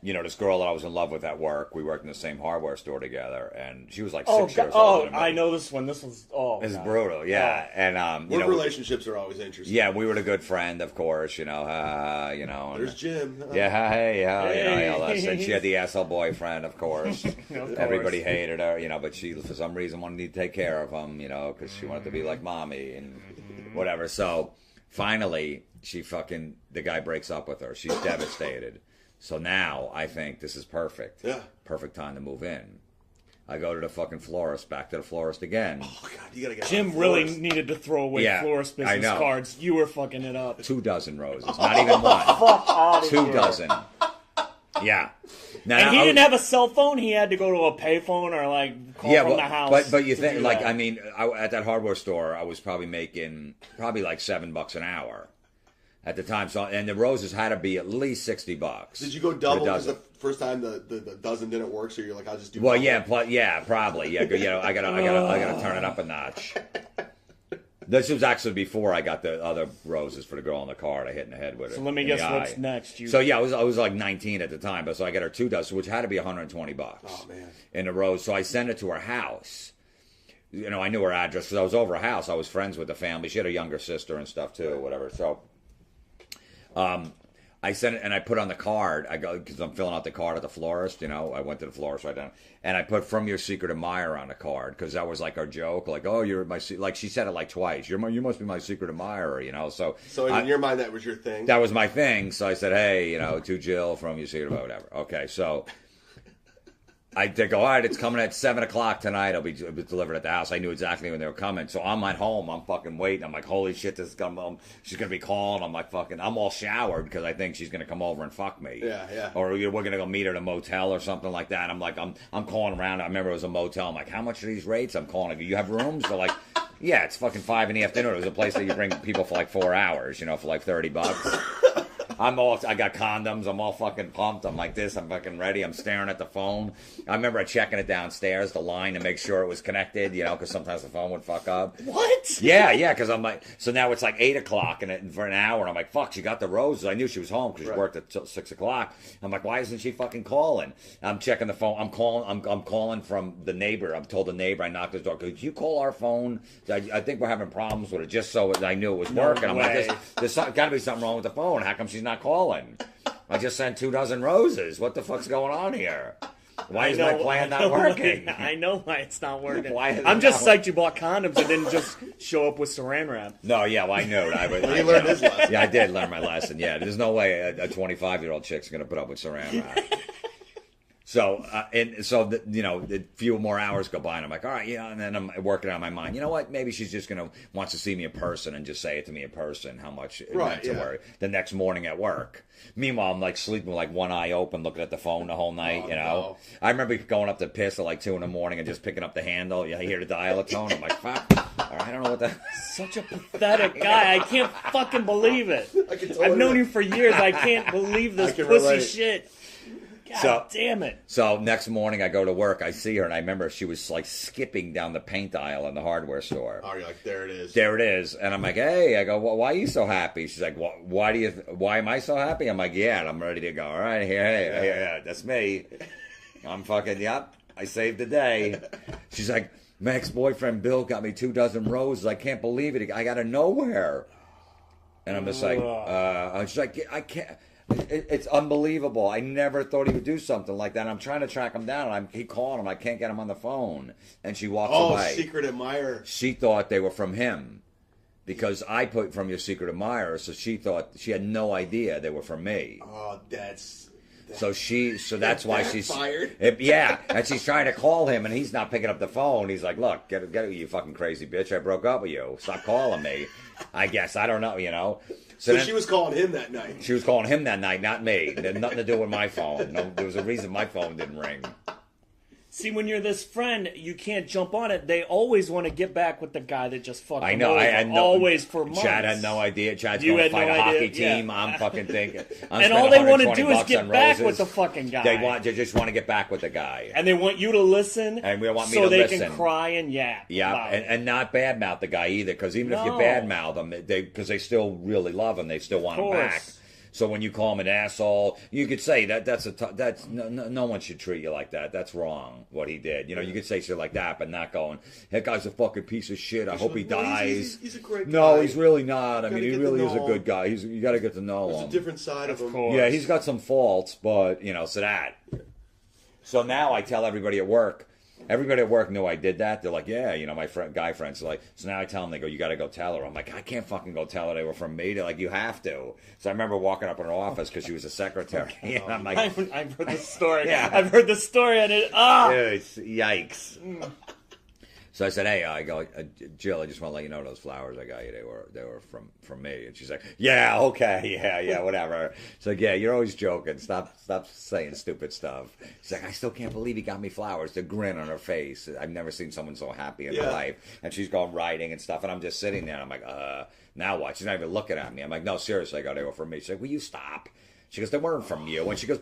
this girl that I was in love with at work. We worked in the same hardware store together, and she was like 6 years older than me. I know this one. This was It's God. brutal, yeah. And Work relationships are always interesting. yeah, we were a good friend, of course. And, There's Jim. yeah, hey, Hey. all that. And she had the asshole boyfriend, of course. course. Everybody hated her, but she, for some reason, wanted to take care of him, because she wanted to be like mommy and whatever. So finally, the guy breaks up with her. She's devastated. So now I think this is perfect. Yeah. Perfect time to move in. I go to the fucking florist, back to the florist again. Oh, God, you got to get Jim on the really florist. needed to throw away Yeah, florist I business know. cards. You were fucking it up. 24 roses, not even one. 24. Yeah. Now, And he didn't have a cell phone. He had to go to a payphone or call from the house. But you to think do like that. I mean, at that hardware store, I was probably making like $7 an hour at the time. So and the roses had to be at least $60. Did you go for a double because dozen. the first time the dozen didn't work, so you're like, I'll just do Well, double? yeah, probably. Yeah, I gotta turn it up a notch. This was actually before I got the other roses for the girl in the car. I hit in the head with it. So let me in guess the what's eye. next. So yeah, I was like 19 at the time, but so I got her 2 dozen, which had to be $120. Oh, man. In a rose. So I sent it to her house. I knew her address because I was over her house. I was friends with the family. She had a younger sister and stuff too, whatever. So, I sent it and I put on the card. I go because I'm filling out the card at the florist. I went to the florist right down, and I put "From Your Secret Admirer" on the card because that was like our joke. Like, oh, you're my like she said it like twice. You must be my secret admirer. So in your mind, that was your thing? that was my thing. So I said, hey, to Jill from Your Secret, whatever. Okay, so They go, all right, it's coming at 7 o'clock tonight. It'll be delivered at the house. I knew exactly when they were coming. So I'm at home. I'm fucking waiting. I'm like, holy shit, this is coming. She's going to be calling. I'm like, fucking, I'm all showered because I think she's going to come over and fuck me. Yeah. Or we're going to go meet her at a motel or something like that. I'm like, I'm calling around. I remember it was a motel. I'm like, how much are these rates? I'm calling. You have rooms? They're like, yeah, it's fucking 5 in the afternoon. It was a place that you bring people for like 4 hours, for like $30. I got condoms. I'm all fucking pumped. I'm like this. I'm fucking ready. I'm staring at the phone. I remember checking it downstairs, the line, to make sure it was connected, because sometimes the phone would fuck up. What? Yeah, because I'm like, so now it's like 8 o'clock and for an hour. And I'm like, fuck, she got the roses. I knew she was home because she worked at 6 o'clock. I'm like, why isn't she fucking calling? I'm checking the phone. I'm calling from the neighbor. I'm told the neighbor, I knocked his door. Could you call our phone? I think we're having problems with it, just so I knew it was working. I'm like, there's got to be something wrong with the phone. How come she's not calling? I just sent 24 roses. What the fuck's going on here? Why is my plan not working? I know why it's not working. I'm just psyched you bought condoms and didn't just show up with saran wrap. No, yeah, well, I knew. He learned his lesson. Yeah, I did learn my lesson. Yeah, there's no way a 25-year-old chick's going to put up with saran wrap. So, a few more hours go by, and I'm like, all right, and then I'm working on my mind. You know what? Maybe she's just wants to see me in person and just say it to me in person, how much it meant to her the next morning at work. Meanwhile, I'm like sleeping with like one eye open, looking at the phone the whole night, No. I remember going up to piss at like 2 in the morning and just picking up the handle. You hear the dial tone. I'm like, fuck. All right, I don't know what that. Such a pathetic guy. I can't fucking believe it. I've known you for years. I can't believe this pussy shit. God damn it. So next morning I go to work, I see her, and I remember she was like skipping down the paint aisle in the hardware store. Oh, you're like, there it is. There it is. And I'm like, hey, I go, well, why are you so happy? She's like, why am I so happy? I'm like, yeah, and I'm ready to go. All right, here, that's me. I'm fucking, yep, I saved the day. She's like, my ex-boyfriend Bill got me 24 roses. I can't believe it. I got of nowhere. And I'm just like, she's like, I can't. It's unbelievable. I never thought he would do something like that. I'm trying to track him down, and I keep calling him. I can't get him on the phone. And she walks away. Oh, secret admirer. She thought they were from him because I put from your secret admirer, so she thought she had no idea they were from me. Oh, so that's why she's fired. Yeah, and she's trying to call him, and he's not picking up the phone. He's like, "Look, get it, you fucking crazy bitch! I broke up with you. Stop calling me." I guess I don't know, So then, she was calling him that night. She was calling him that night, not me. It had nothing to do with my phone. No, there was a reason my phone didn't ring. See, when you're this friend, you can't jump on it. They always want to get back with the guy that just fucked I know. them over. I had no, always for months. Chad had no idea. Chad's going to fight a hockey team. Yeah. I'm fucking thinking. And all they want to do is get back with the fucking guy. They just want to get back with the guy. And they want you to listen. And they want me to listen. So they can cry and yap. Yeah, and not badmouth the guy either. Because even if you badmouth them, because they still really love him, they still want him back. So when you call him an asshole, you could say that's no one should treat you like that. That's wrong what he did. You could say shit like that, but not going, that guy's a fucking piece of shit. I hope he dies. He's a great guy. No, he's really not. I mean, he really is a good guy. You got to get to know him. There's a different side of him. Yeah, he's got some faults, but so that. So now I tell everybody at work. Everybody at work knew I did that. They're like, yeah, my guy friends are like, so now I tell them, they go, you got to go tell her. I'm like, I can't fucking go tell her they were from me. They're like, you have to. So I remember walking up in her office because she was a secretary. And I'm like, I've heard the story. Yeah. I've heard the story and it, yikes. So I said, hey, I go, Jill, I just want to let you know those flowers I got you, they were from me. And she's like, yeah, okay, yeah, whatever. So yeah, you're always joking. Stop saying stupid stuff. She's like, I still can't believe he got me flowers. The grin on her face. I've never seen someone so happy in her life. And she's going writing and stuff, and I'm just sitting there. And I'm like, now what? She's not even looking at me. I'm like, no, seriously, I got they were from me. She's like, will you stop? She goes, they weren't from you. And she goes,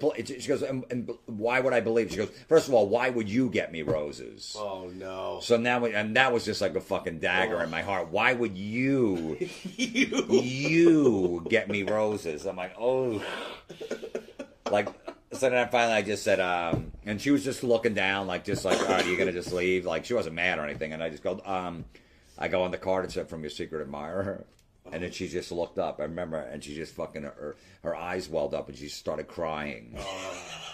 and why would I believe? She goes, first of all, why would you get me roses? Oh, no. So now, and that was just like a fucking dagger in my heart. Why would you get me roses? I'm like, oh. Like, so then finally I just said, and she was just looking down, all right, are you going to just leave? Like, she wasn't mad or anything. And I just go, I go on the card and said, from your secret admirer. And then she just looked up, I remember, and she just fucking, her eyes welled up, and she started crying.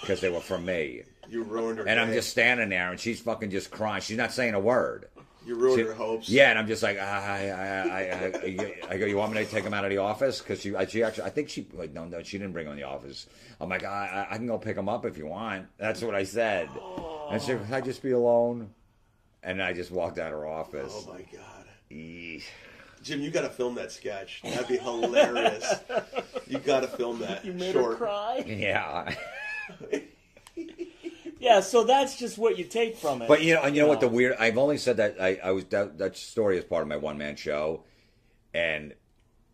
Because they were from me. You ruined her And I'm just standing there, and she's fucking just crying. She's not saying a word. You ruined her hopes. Yeah, and I'm just like, I go, you want me to take him out of the office? Because she actually, I think no, she didn't bring him in the office. I'm like, I can go pick him up if you want. That's what I said. And she said, "Can I just be alone?" And I just walked out of her office. Oh my god. Eesh. Jim, you got to film that sketch. That'd be hilarious. You got to film that. You made short. her cry. Yeah. Yeah, so that's just what you take from it. But you know what the weird? I've only said that I was that story is part of my one man show, and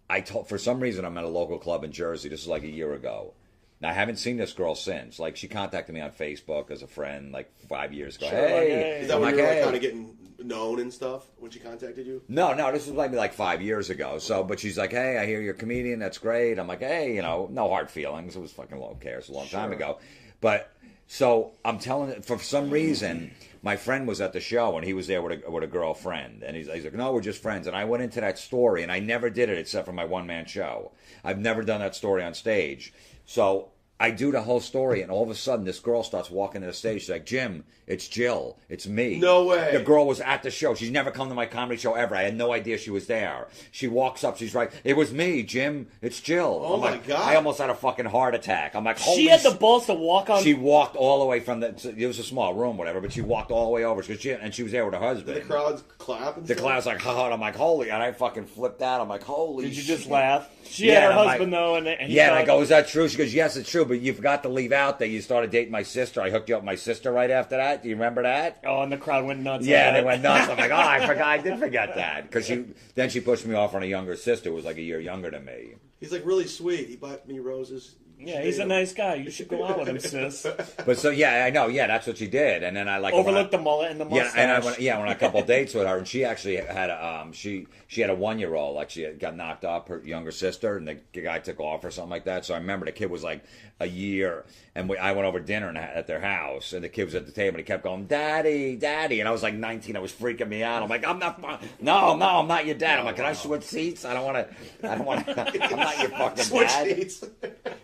I told for some reason I'm at a local club in Jersey. This is like a year ago. Now I haven't seen this girl since. Like she contacted me on Facebook as a friend like 5 years ago. Sure, Hey, Is that I'm when like, you were like, hey. kind of getting known and stuff when she contacted you? No, this was maybe like 5 years ago. So, but she's like, "Hey, I hear you're a comedian. That's great." I'm like, "Hey, no hard feelings. It was fucking who cares? A long time ago." But so I'm telling it for some reason, my friend was at the show and he was there with a girlfriend, and he's like, "No, we're just friends." And I went into that story, and I never did it except for my one man show. I've never done that story on stage. So I do the whole story, and all of a sudden, this girl starts walking to the stage. She's like, "Jim, it's Jill. It's me." No way. The girl was at the show. She's never come to my comedy show ever. I had no idea she was there. She walks up. She's like, "It was me, Jim. It's Jill." Oh, I'm my like, God. I almost had a fucking heart attack. I'm like, holy she had the balls to walk on. She walked all the way from it was a small room, whatever, but she walked all the way over. And she was there with her husband. Did the crowd clap and The stuff? crowd's like, haha, and I'm like, holy, and I fucking flipped out. I'm like, holy Did you shit. just laugh? She Yeah, had her and I'm husband, like- though, and Yeah, and I go, "Is that true?" She goes, "Yes, it's true, but you forgot to leave out that you started dating my sister. I hooked you up with my sister right after that. Do you remember that?" Oh, and the crowd went nuts. Yeah, at they it. went nuts. I'm like, "Oh, I did forget that." Because then she pushed me off on a younger sister who was like a year younger than me. He's like really sweet. He bought me roses. Yeah, he's a nice guy. You should go out with him, sis. But so, yeah, I know. Yeah, that's what she did. And then I like... Overlooked the mullet and the mustache. Yeah, and I went on a couple dates with her, and she actually had she had a 1-year-old, like she had got knocked up, her younger sister, and the guy took off or something like that. So I remember the kid was like a year, and I went over to dinner at their house, and the kid was at the table, and he kept going, "Daddy, Daddy," and I was like 19, I was freaking me out. I'm like, I'm not your dad. I'm like, "Can I switch seats? I don't want to, I'm not your fucking Switch dad." seats.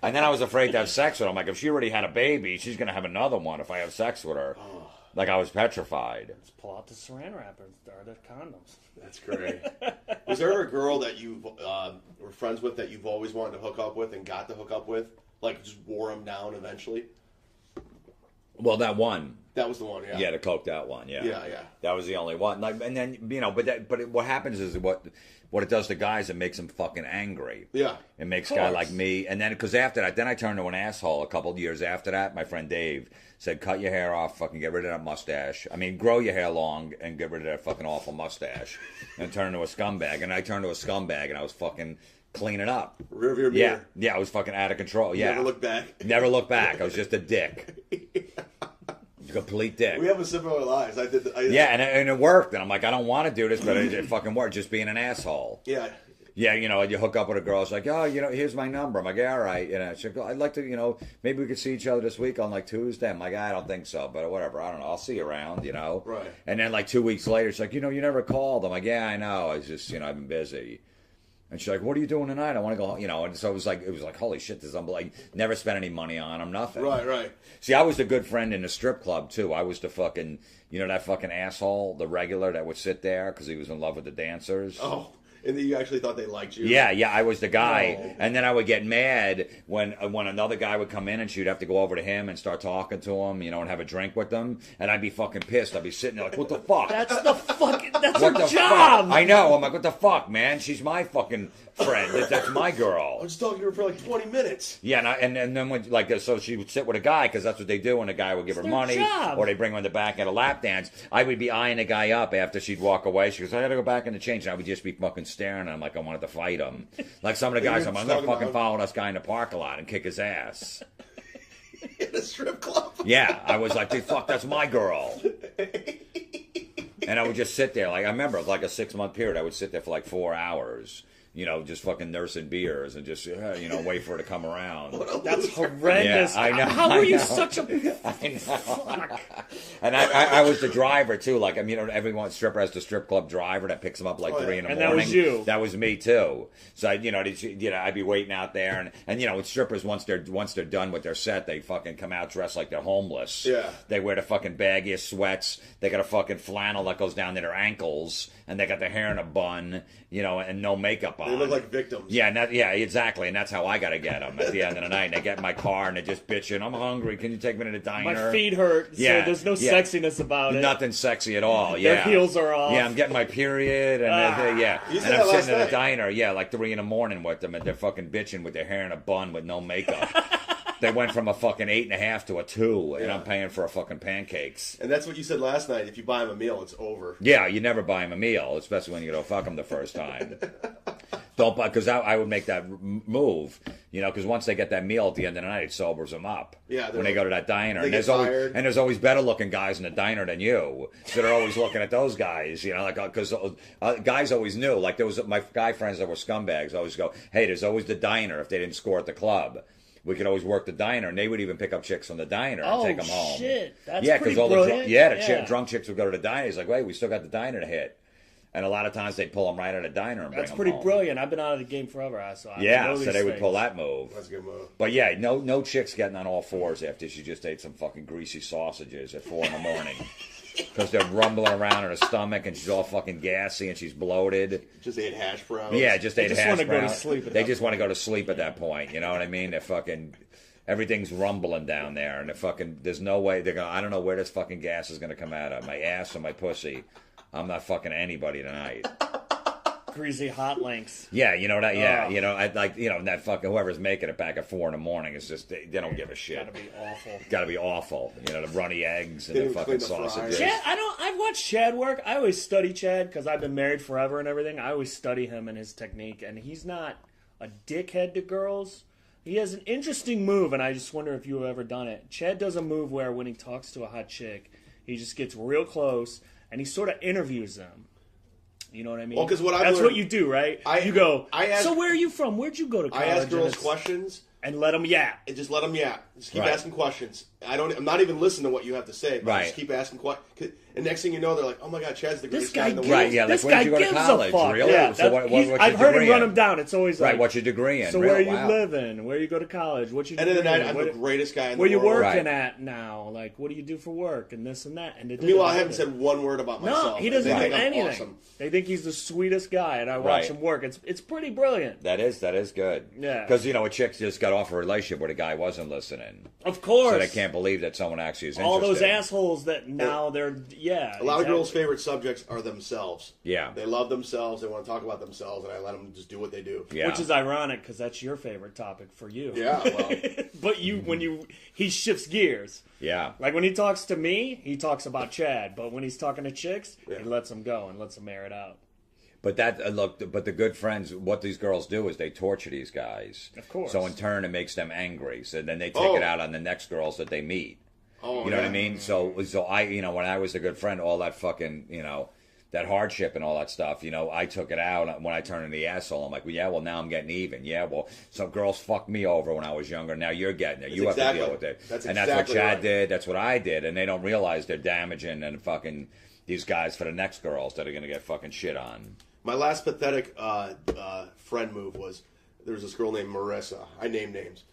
And then I was afraid to have sex with her. I'm like, if she already had a baby, she's going to have another one if I have sex with her. Like, I was petrified. Let's pull out the saran wrapper. Are the condoms? That's great. Was there a girl that you were friends with that you've always wanted to hook up with and got to hook up with? Like, just wore them down eventually? Well, that one. That was the one, yeah. Yeah, the coked out one, yeah. Yeah, yeah. That was the only one. Like, and then, what happens is what it does to guys, it makes them fucking angry. Yeah. It makes Of a guy course. like me. And then, because after that, then I turned to an asshole a couple of years after that. My friend Dave said, "Cut your hair off, fucking get rid of that mustache. I mean, grow your hair long and get rid of that fucking awful mustache." And turn into a scumbag. And I turned to a scumbag, and I was fucking cleaning up. Rearview mirror. Yeah, I was fucking out of control. Yeah. Never look back. Never look back. I was just a dick. Complete dick. We have a similar lives. Yeah, and it worked. And I'm like, I don't want to do this, but it fucking worked. Just being an asshole. Yeah. Yeah, you hook up with a girl. It's like, "Oh, here's my number." I'm like, "Yeah, all right." She's like, "I'd like to, maybe we could see each other this week on like Tuesday." I'm like, "I don't think so, but whatever. I don't know. I'll see you around, Right. And then like 2 weeks later, she's like, "You never called." I'm like, "Yeah, I know. I was just, I've been busy." And she's like, "What are you doing tonight? I want to go, And so it was like, holy shit, this is unbelievable. Never spent any money on him, nothing. Right. See, I was the good friend in the strip club, too. I was the fucking, that fucking asshole, the regular that would sit there because he was in love with the dancers. Oh, and then you actually thought they liked you? Yeah, I was the guy. No. And then I would get mad when another guy would come in and she'd have to go over to him and start talking to him, and have a drink with them. And I'd be fucking pissed. I'd be sitting there like, what the fuck? That's What her the job. fuck? I know. I'm like, what the fuck, man? She's my fucking friend. That's my I girl. was talking to her for like 20 minutes. Yeah, and then when so she would sit with a guy because that's what they do when a guy would give her their money job. or they bring her in the back at a lap dance. I would be eyeing a guy up after she'd walk away. She goes, "I got to go back in the change." And I would just be fucking staring at him like I wanted to fight him. Like some of the guys, I'm going to fucking follow this guy in the parking lot and kick his ass. In a strip club? Yeah, I was like, dude, fuck, that's my girl. And I would just sit there. Like I remember, like a 6-month period, I would sit there for like 4 hours. Just fucking nursing beers and just, wait for her to come around. That's horrendous. Yeah, I know. How were you I know. such a I know. And I was the driver, too. Like, everyone stripper has the strip club driver that picks them up like 3 in the And morning. that was you. That was me, too. So, I'd be waiting out there. And with strippers, once they're done with their set, they fucking come out dressed like they're homeless. Yeah. They wear the fucking baggiest sweats. They got a fucking flannel that goes down to their ankles. And they got their hair in a bun, and no makeup on. They look like victims. Yeah, exactly, and that's how I gotta get them at the end of the night. And they get in my car and they're just bitching. I'm hungry. Can you take me to the diner? My feet hurt. Yeah, so there's no sexiness about it. Nothing sexy at all. Their heels are off. Yeah, I'm getting my period, and You said and I'm that sitting in last the diner. Yeah, like 3 a.m. with them, and they're fucking bitching with their hair in a bun with no makeup. They went from a fucking 8.5 to a 2, and I'm paying for a fucking pancakes. And that's what you said last night. If you buy them a meal, it's over. Yeah, you never buy them a meal, especially when you don't fuck them the first time. Don't buy, because I would make that move, because once they get that meal at the end of the night, it sobers them up. Yeah, when they go to that diner, they and get tired. there's always better looking guys in the diner than you, so they're always looking at those guys, because guys always knew. Like there was my guy friends that were scumbags always go, hey, there's always the diner if they didn't score at the club. We could always work the diner, and they would even pick up chicks from the diner and take them home. Oh, shit. That's because all brilliant. the drunk chicks would go to the diner. He's like, wait, we still got the diner to hit. And a lot of times they'd pull them right out of the diner and bring them home. That's pretty brilliant. I've been out of the game forever, so I know so these they would things. pull that move. That's a good move. But yeah, no chicks getting on all fours after she just ate some fucking greasy sausages at 4 a.m. Because they're rumbling around in her stomach and she's all fucking gassy and she's bloated. Just ate hash browns. Yeah, just ate hash browns. They just want to go to sleep. They just want to go to sleep at that point. You know what I mean? They're fucking... Everything's rumbling down there, and there's no way they're going. I don't know where this fucking gas is going to come out of, my ass or my pussy. I'm not fucking anybody tonight. Greasy hot links. Yeah, you know that. Yeah, that fucking whoever's making it back at 4 a.m. is just they don't give a shit. Gotta be awful. Gotta be awful. The runny eggs and the fucking sausages. Chad, I've watched Chad work. I always study Chad because I've been married forever and everything. I always study him and his technique, and he's not a dickhead to girls. He has an interesting move, and I just wonder if you've ever done it. Chad does a move where when he talks to a hot chick, he just gets real close, and he sort of interviews them. You know what I mean? Well, because that's what you do, right? You go, so where are you from? Where'd you go to college? I ask girls questions. And let them yap. And just let them yap. Just keep asking questions. I'm not even listening to what you have to say, but just keep asking questions. And next thing you know, they're like, "Oh my God, Chad's the greatest guy in the world." Right? Yeah. This Like, when guy did you go to college? gives a fuck. Really? Yeah, so what's your I've heard him degree run in? him down. It's always like, what's your degree in? So where are you living? Where you go to college? What's your End degree of the night, in? I'm the greatest guy in the world. world. Where you working at now? Like, what do you do for work? And this and that. And meanwhile, I haven't said one word about myself. No, he doesn't do anything. Awesome. They think he's the sweetest guy, and I watch him work. It's pretty brilliant. That is good. Yeah. Because a chick just got off a relationship where the guy wasn't listening. Of course. So they can't believe that someone actually is interested. All those assholes that now they're A lot of girls' favorite subjects are themselves. Yeah. They love themselves. They want to talk about themselves, and I let them just do what they do. Yeah. Which is ironic because that's your favorite topic for you. Yeah. Well. But he shifts gears. Yeah. Like when he talks to me, he talks about Chad. But when he's talking to chicks, he lets them go and lets them air it out. But but the good friends, what these girls do is they torture these guys. Of course. So in turn, it makes them angry. So then they take it out on the next girls that they meet. Oh, you know what I mean? So I, when I was a good friend, all that fucking, that hardship and all that stuff, I took it out when I turned into the asshole. I'm like, well, now I'm getting even. Yeah, well, some girls fucked me over when I was younger. Now you're getting it. You have to deal with it. That's what Chad did. That's what I did. And they don't realize they're damaging and fucking these guys for the next girls that are going to get fucking shit on. My last pathetic friend move was there was this girl named Marissa. I name names.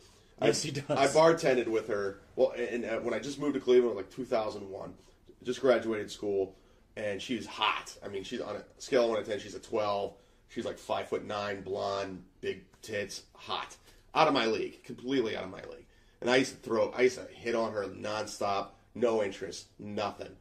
Yes, he does. I bartended with her. Well, and when I just moved to Cleveland, like 2001, just graduated school, and she's hot. I mean, she's on a scale of 1 to 10, she's a 12. She's like 5'9", blonde, big tits, hot. Out of my league, completely out of my league. And I used to hit on her nonstop, no interest, nothing.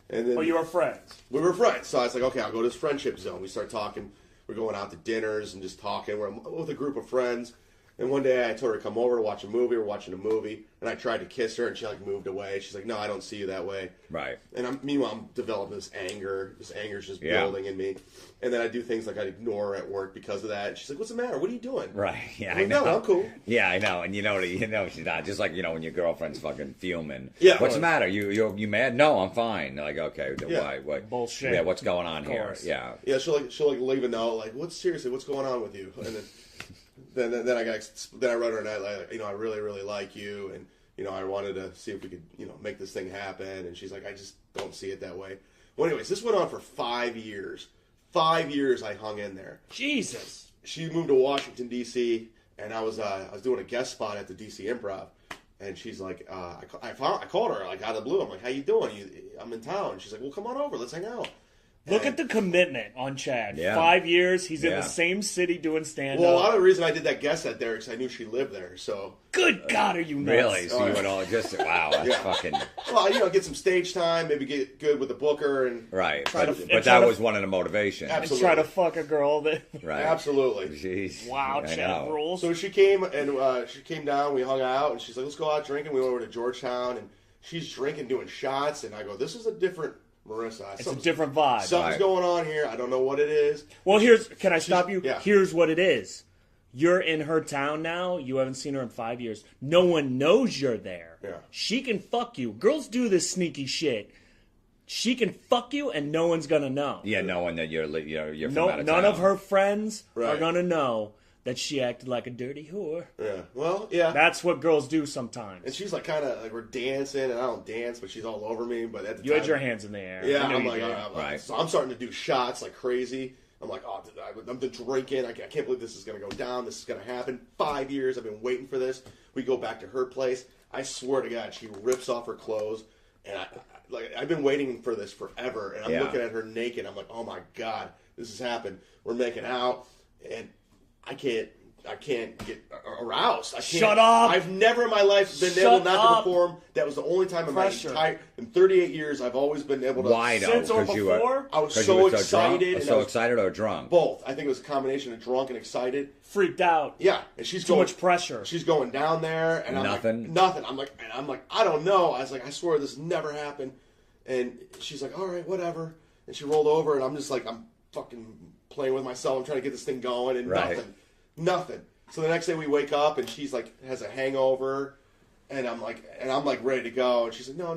And then, but you were friends. We were friends, so I was like, okay, I'll go to this friendship zone. We start talking. We're going out to dinners and just talking. We're with a group of friends. And one day I told her to come over to watch a movie. We're watching a movie, and I tried to kiss her, and she moved away. She's like, "No, I don't see you that way." Right. And meanwhile, I'm developing this anger. This anger's just building in me. And then I do things like I ignore her at work because of that. And she's like, "What's the matter? What are you doing?" Right. Yeah, I know. No, I'm cool. Yeah, I know. And she's not. Just like when your girlfriend's fucking fuming. Yeah. What's the matter? You mad? No, I'm fine. Like, okay, then Yeah. why? What? Bullshit. Yeah. What's going on here? course. Yeah. Yeah. She'll leave a note like, "What's going on with you?" And then then I wrote her a note like, I really, really like you, and I wanted to see if we could make this thing happen. And she's like, I just don't see it that way. Well, anyways, this went on for 5 years. 5 years I hung in there. Jesus. She moved to Washington D.C. and I was doing a guest spot at the D.C. Improv, and she's like, I called her like out of the blue. I'm like, how you doing? I'm in town. She's like, well, come on over, let's hang out. Look at the commitment on Chad. Yeah. 5 years. He's in Yeah. the same city doing stand-up. Well, a lot of the reason I did that guest set there is I knew she lived there. So Good God, are you nuts? Really? So you would all just wow, that's Yeah. fucking well, get some stage time, maybe get good with the booker, and right. Try But, to- but try that to- was one of the motivations. And Absolutely. try to fuck a girl that... Right. absolutely. Jeez. Wow, I Chad know. rules. So she came and she came down. We hung out, and she's like, "Let's go out drinking." We went over to Georgetown, and she's drinking, doing shots, and I go, "This is a different Marissa. It's a different vibe. Something's Right. going on here. I don't know what it is." Well, can I stop you? Yeah. Here's what it is. You're in her town now. You haven't seen her in 5 years. No one knows you're there. Yeah. She can fuck you. Girls do this sneaky shit. She can fuck you and no one's gonna know. Yeah, knowing that you're from No, out of none town. of her friends are Right. gonna know that she acted like a dirty whore. Yeah. Well, yeah. That's what girls do sometimes. And she's like, kind of like, we're dancing, and I don't dance, but she's all over me. But at the You time, had your hands in the air. Yeah, I know I'm you like, did. right. So I'm starting to do shots like crazy. I'm like, oh, I'm drinking. I can't believe this is going to go down. This is going to happen. 5 years. I've been waiting for this. We go back to her place. I swear to God, she rips off her clothes, and I've been waiting for this forever. And I'm Yeah. looking at her naked. I'm like, oh my God, this has happened. We're making out, and I can't get aroused. I can't. Shut up. I've never in my life been Shut able not up. to perform. That was the only time in Pressure. in 38 years I've always been able to. Why though? Since or 'Cause you were- before? I was 'cause so you were drunk? excited. and I So was excited or drunk? both. I think it was a combination of drunk and excited. Freaked out. Yeah, and she's Too going, much pressure. She's going down there, and I'm Nothing? like, nothing. I'm like, I don't know. I was like, I swear this never happened. And she's like, all right, whatever. And she rolled over, and I'm just like, I'm fucking playing with myself. I'm trying to get this thing going, and Right. nothing. So the next day we wake up, and she's like, has a hangover, and I'm like ready to go. And she's like, no.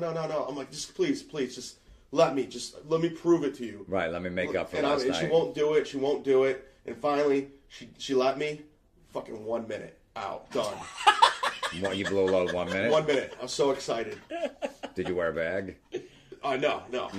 I'm like, just please, just let me prove it to you. Right. Let me make up for And, last and night. she won't do it. And finally, she let me. Fucking 1 minute out, done. What, you blew a load 1 minute? 1 minute. I was so excited. Did you wear a bag? No.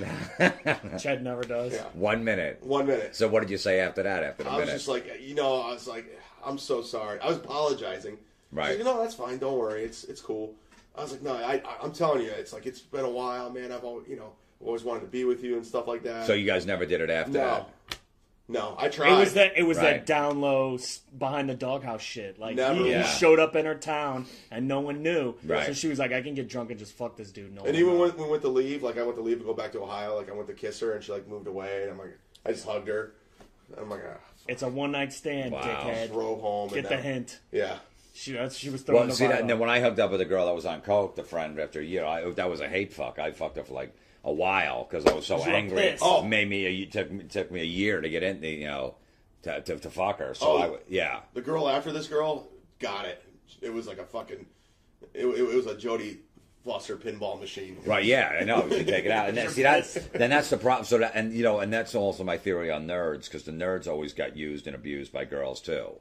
Chad never does. Yeah. 1 minute. 1 minute. So what did you say after that? After the I was minute? just like, I was like, I'm so sorry. I was apologizing. Right. She's like, no, that's fine. Don't worry. It's cool. I was like, no, I'm telling you, it's like, it's been a while, man. I've always wanted to be with you and stuff like that. So you guys never did it after that? No, I tried. It was Right. that down low behind the doghouse shit. Like Never. he Yeah. showed up in her town and no one knew. Right. So she was like, I can get drunk and just fuck this dude. No And one even knows. when we went to leave, like I went to leave to go back to Ohio, like I went to kiss her and she like moved away, and I'm like, I just hugged her. I'm like, It's a one night stand, Wow. dickhead. drove home. Get and the that- hint. Yeah. She was throwing Well, the see, vibe and then up. when I hooked up with a girl that was on coke, the friend after a year, that was a hate fuck. I fucked her for like a while because I was so You were angry. pissed. Oh. It made me took me a year to get in, to fuck her. So Oh. yeah. The girl after this girl got it. It was like a fucking. It was a Jodie Foster pinball machine. Right, yeah, I know. You take it out, and that's the problem. So and that's also my theory on nerds, because the nerds always got used and abused by girls too.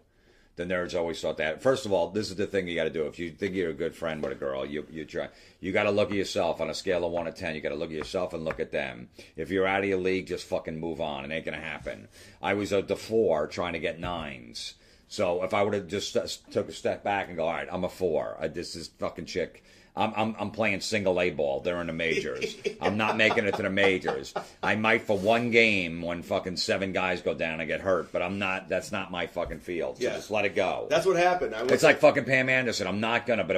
The nerds always thought that. First of all, this is the thing you got to do. If you think you're a good friend with a girl, you try. You got to look at yourself on a scale of 1 to 10. You got to look at yourself and look at them. If you're out of your league, just fucking move on. It ain't gonna happen. I was at the 4 trying to get 9s. So if I would have just took a step back and go, all right, I'm a 4. This is fucking chick. I'm playing single A ball. They're in the majors. I'm not making it to the majors. I might for one game when fucking 7 guys go down and get hurt, but I'm not. That's not my fucking field. So Yeah. just let it go. That's what happened. It's like fucking Pam Anderson. I'm not gonna. But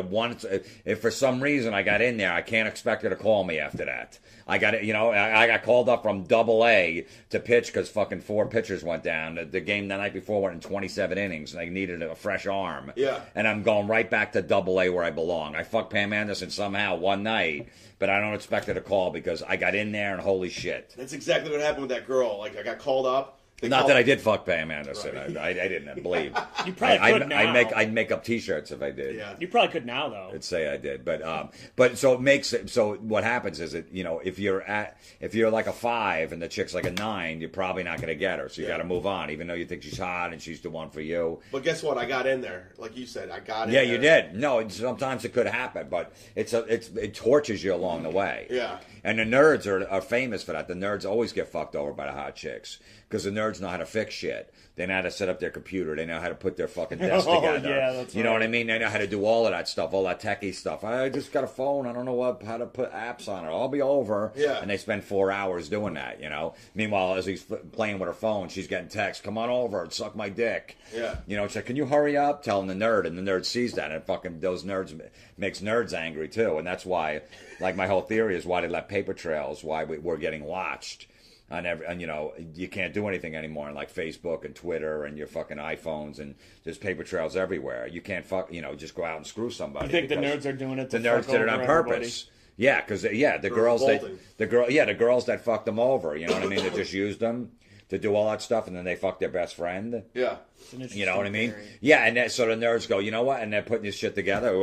if for some reason I got in there, I can't expect her to call me after that. I got it. I got called up from Double A to pitch because fucking 4 pitchers went down. The game the night before went in 27 innings, and they needed a fresh arm. Yeah. And I'm going right back to Double A where I belong. I fucked Pam Anderson somehow one night, but I don't expect her to call because I got in there and holy shit. That's exactly what happened with that girl. Like I got called up. Not that I did fuck Pam Anderson. Right. I didn't believe. You probably could now. I'd make up T-shirts if I did. Yeah. You probably could now, though. I'd say I did, but so it makes it so. What happens is if you're like a 5 and the chick's like a 9, you're probably not going to get her. So you got to move on, even though you think she's hot and she's the one for you. But guess what? I got in there, like you said. I got in Yeah, there. you did. No, sometimes it could happen, but it tortures you along the way. Yeah. And the nerds are famous for that. The nerds always get fucked over by the hot chicks because the nerds nerds know how to fix shit. They know how to set up their computer. They know how to put their fucking desk together. Yeah, that's you know what I mean? They know how to do all of that stuff, all that techie stuff. I just got a phone. I don't know how to put apps on it. I'll be over. Yeah. And they spend 4 hours doing that, you know? Meanwhile, as he's playing with her phone, she's getting texts, come on over and suck my dick. Yeah. You know, it's like, can you hurry up? Telling the nerd, and the nerd sees that, and fucking those nerds makes nerds angry, too. And that's why, like, my whole theory is why they left paper trails, why we're getting watched. And you know, you can't do anything anymore on like Facebook and Twitter and your fucking iPhones, and there's paper trails everywhere. You can't just go out and screw somebody. You think the nerds are doing it? The nerds did it on purpose. Yeah, because the girls the girls that fucked them over. You know what I mean? They just used them to do all that stuff, and then they fuck their best friend. Yeah. You know what I mean? Yeah, and so the nerds go, you know what? And they're putting this shit together.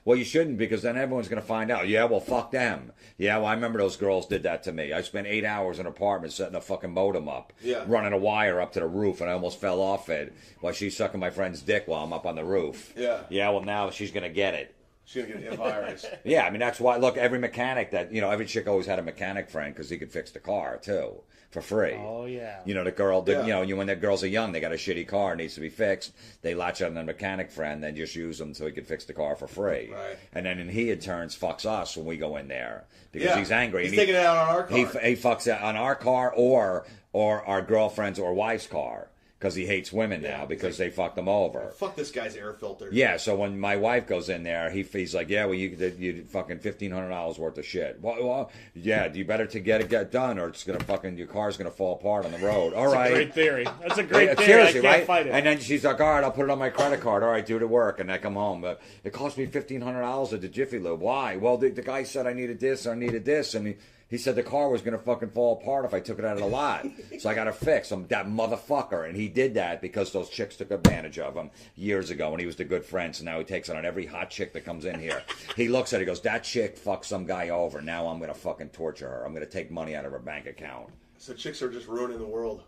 Well, you shouldn't, because then everyone's going to find out. Yeah, well, fuck them. Yeah, well, I remember those girls did that to me. I spent 8 hours in an apartment setting a fucking modem up, running a wire up to the roof, and I almost fell off it while she's sucking my friend's dick while I'm up on the roof. Yeah. Yeah, well, now she's going to get it. She's going to get a virus. Yeah, I mean, that's why, look, every mechanic every chick always had a mechanic friend because he could fix the car, too. For free. Oh, yeah. You know, the girl, you know, when the girls are young, they got a shitty car, needs to be fixed. They latch on the mechanic friend, then just use them so he can fix the car for free. Right. And then he, in turns, fucks us when we go in there because he's angry. He's taking it out on our car. He fucks it on our car or our girlfriend's or wife's car. Because he hates women now because they fucked him over. Fuck this guy's air filter. Yeah, so when my wife goes in there, he's like, yeah, well, you fucking $1,500 worth of shit. Well, yeah, you better to get it done, or it's gonna your car's gonna fall apart on the road. All right, That's a great theory. That's a great theory. Seriously, I can't right? fight it. And then she's like, all right, I'll put it on my credit card. All right, do the work, and I come home. But it cost me $1,500 at the Jiffy Lube. Why? Well, the guy said I needed this, and he said the car was going to fucking fall apart if I took it out of the lot. So I got to fix him, that motherfucker. And he did that because those chicks took advantage of him years ago when he was the good friend. So now he takes it on every hot chick that comes in here. He looks at it, he goes, that chick fucked some guy over. Now I'm going to fucking torture her. I'm going to take money out of her bank account. So chicks are just ruining the world.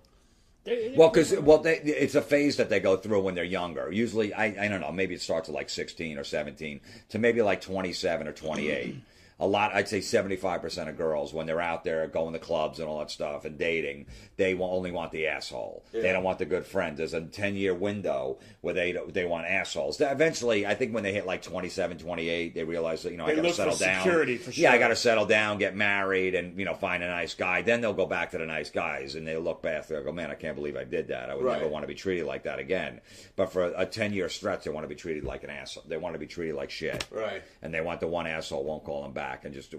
Well, it's a phase that they go through when they're younger. Usually, I don't know, maybe it starts at like 16 or 17 to maybe like 27 or 28. I'd say 75% of girls, when they're out there going to clubs and all that stuff and dating, they only want the asshole. Yeah. They don't want the good friend. There's a 10-year window where they want assholes. Eventually, I think when they hit like 27, 28, they realize that, I got to settle down. Security, for sure. Yeah, I got to settle down, get married, and, find a nice guy. Then they'll go back to the nice guys, and they'll look back. They'll go, man, I can't believe I did that. I would never want to be treated like that again. But for a 10-year stretch, they want to be treated like an asshole. They want to be treated like shit. Right. And they want the one asshole won't call them back and just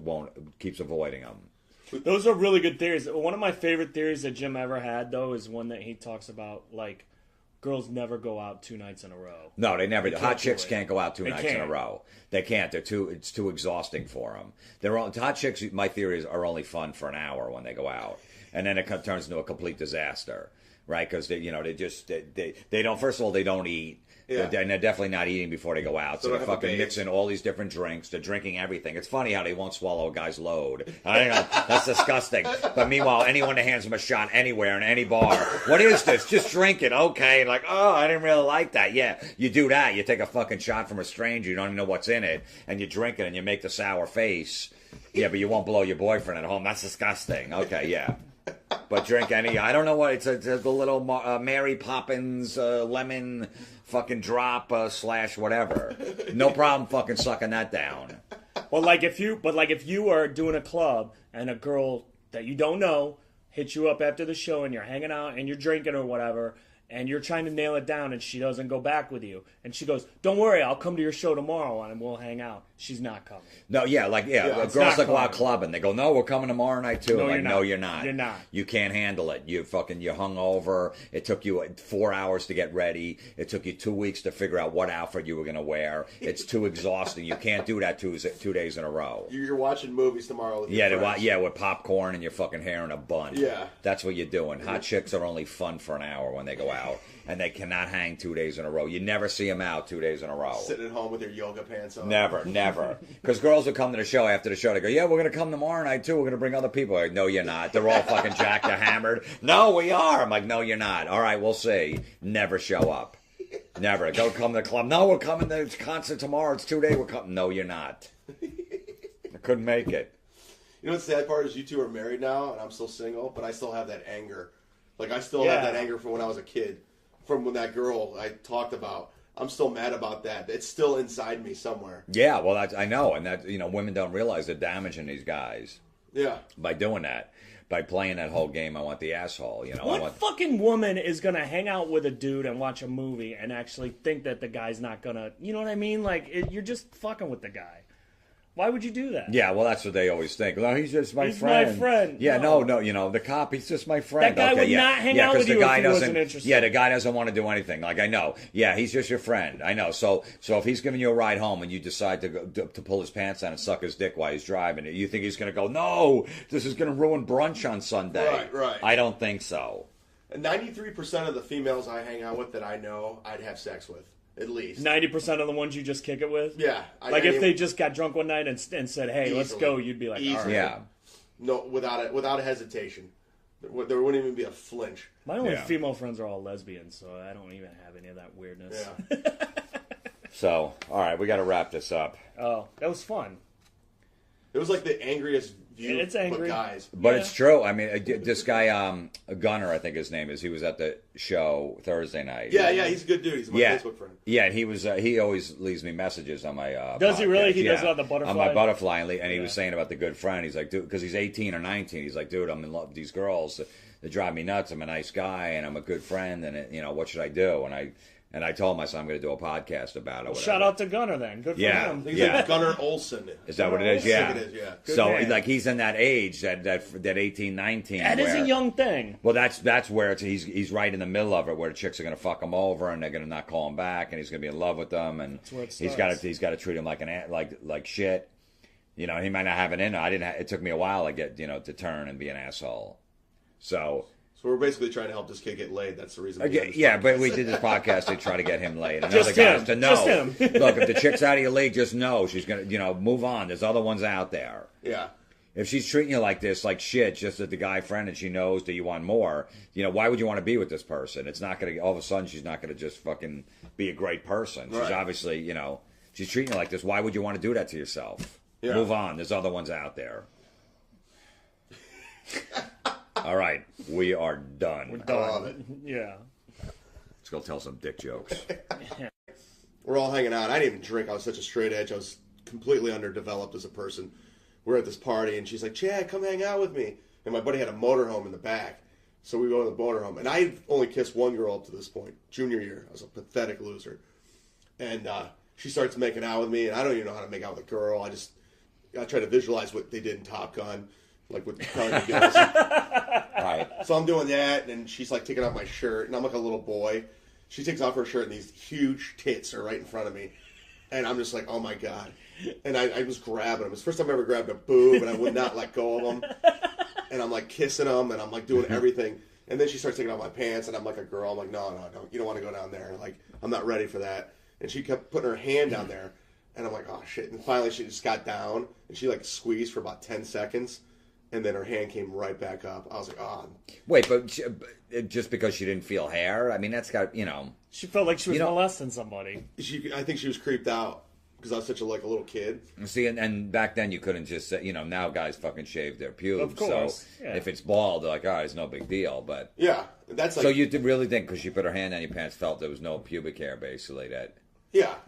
keeps avoiding them. Those are really good theories. One of my favorite theories that Jim ever had, though, is one that he talks about, like, girls never go out 2 nights in a row. No, they never do. Hot chicks can't go out 2 nights in a row. They can't. It's too exhausting for them. Hot chicks, my theory is, are only fun for an hour when they go out. And then it turns into a complete disaster, right? Because, they don't, first of all, they don't eat. Yeah. And they're definitely not eating before they go out. So they're fucking mixing all these different drinks. They're drinking everything. It's funny how they won't swallow a guy's load. I don't know. That's disgusting. But meanwhile, anyone that hands them a shot anywhere in any bar, what is this? Just drink it. Okay. Like, oh, I didn't really like that. Yeah. You do that. You take a fucking shot from a stranger. You don't even know what's in it. And you drink it and you make the sour face. Yeah, but you won't blow your boyfriend at home. That's disgusting. Okay, yeah. But drink I don't know what, it's the little Mary Poppins lemon fucking drop / whatever. No problem fucking sucking that down. Well, if you are doing a club and a girl that you don't know hits you up after the show and you're hanging out and you're drinking or whatever, and you're trying to nail it down and she doesn't go back with you, and she goes, don't worry, I'll come to your show tomorrow and we'll hang out. She's not coming. No, girls that go out clubbing, they go, no, we're coming tomorrow night too. No, you're not. You're not. You can't handle it. You're hungover. It took you 4 hours to get ready. It took you 2 weeks to figure out what outfit you were going to wear. It's too exhausting. You can't do that 2 days in a row. You're watching movies tomorrow with your friends. With popcorn and your fucking hair in a bun. Yeah. That's what you're doing. Hot chicks are only fun for an hour when they go out. And they cannot hang 2 days in a row. You never see them out 2 days in a row. Sitting at home with your yoga pants on. Never. Because girls will come to the show after the show. They go, yeah, we're going to come tomorrow night, too. We're going to bring other people. Like, no, you're not. They're all fucking jacked. They're hammered. No, we are. I'm like, no, you're not. All right, we'll see. Never show up. Never. Go come to the club. No, we're coming to the concert tomorrow. It's 2 days. We're coming. No, you're not. I couldn't make it. You know what the sad part is? You two are married now, and I'm still single, but I still have that anger Like, I still have that anger from when I was a kid, from when that girl I talked about. I'm still mad about that. It's still inside me somewhere. Yeah, well, I know, and that women don't realize they're damaging these guys. Yeah. By doing that, by playing that whole game, I want the asshole. What fucking woman is gonna hang out with a dude and watch a movie and actually think that the guy's not gonna? You know what I mean? Like, you're just fucking with the guy. Why would you do that? Yeah, well, that's what they always think. Well, he's just my He's friend. my friend. Yeah, No. no, the cop, he's just my friend. That guy would not hang out with you if he wasn't interested. Yeah, the guy doesn't want to do anything. Like, I know. Yeah, he's just your friend. I know. So if he's giving you a ride home and you decide to pull his pants down and suck his dick while he's driving, you think he's going to go, no, this is going to ruin brunch on Sunday. Right. I don't think so. And 93% of the females I hang out with that I know, I'd have sex with. At least 90% of the ones you just kick it with. Yeah, if they just got drunk one night and said, "Hey, let's go," you'd be like, "All right." Yeah, no, without a hesitation. There wouldn't even be a flinch. My only female friends are all lesbians, so I don't even have any of that weirdness. Yeah. So, all right, we got to wrap this up. Oh, that was fun. It was like the angriest view. It's angry, but guys. But it's true. I mean, this guy, Gunner, I think his name is. He was at the show Thursday night. Yeah, he's a good dude. He's my Facebook friend. Yeah, and he was. He always leaves me messages on my. Does podcast. he really? He does it on the butterfly. On my butterfly, and he was saying about the good friend. He's like, dude, because he's 18 or 19. He's like, dude, I'm in love with these girls. They drive me nuts. I'm a nice guy, and I'm a good friend, and what should I do? And I told him, I said, I'm going to do a podcast about it. Well, shout out to Gunner then. Good for him. He's like Gunner Olsen. Is that what it is? Yeah. I think it is, yeah. So man. like he's in that age, that 18, 19. That is a young thing. Well, that's where he's right in the middle of it, where the chicks are going to fuck him over, and they're going to not call him back, and he's going to be in love with them, and he's got to treat him like like shit. He might not have it in. It took me a while to get to turn and be an asshole. So we're basically trying to help this kid get laid. That's the reason. But we did this podcast to try to get him laid. And Just other guys him. to know. Just him. Look, if the chick's out of your league, just know she's going to, move on. There's other ones out there. Yeah. If she's treating you like this, like shit, just as the guy friend and she knows that you want more, why would you want to be with this person? It's not going to, all of a sudden, she's not going to just fucking be a great person. She's obviously, she's treating you like this. Why would you want to do that to yourself? Yeah. Move on. There's other ones out there. All right, we are done. We're done. I love it. Yeah. Let's go tell some dick jokes. We're all hanging out. I didn't even drink. I was such a straight edge. I was completely underdeveloped as a person. We're at this party, and she's like, Chad, come hang out with me. And my buddy had a motorhome in the back. So we go to the motorhome. And I only kissed one girl up to this point, junior year. I was a pathetic loser. And she starts making out with me, and I don't even know how to make out with a girl. I try to visualize what they did in Top Gun, like with the Carnegie girls. Right. So I'm doing that, and she's like taking off my shirt, and I'm like a little boy. She takes off her shirt, and these huge tits are right in front of me. And I'm just like, oh my God. And I was grabbing them. It's the first time I ever grabbed a boob, and I would not let go of them. And I'm like kissing them, and I'm like doing everything. And then she starts taking off my pants, and I'm like a girl. I'm like, no, you don't want to go down there. Like, I'm not ready for that. And she kept putting her hand down there, and I'm like, oh shit. And finally she just got down, and she like squeezed for about 10 seconds. And then her hand came right back up. I was like, oh. Wait, but just because she didn't feel hair? I mean, that's got, She felt like she was molesting somebody. I think she was creeped out because I was such a little kid. See, and back then you couldn't just say, now guys fucking shave their pubes. Of course. So yeah. if it's bald, they're like, all right, it's no big deal. But yeah, that's like. So you did really think because she put her hand on your pants, felt there was no pubic hair, basically, that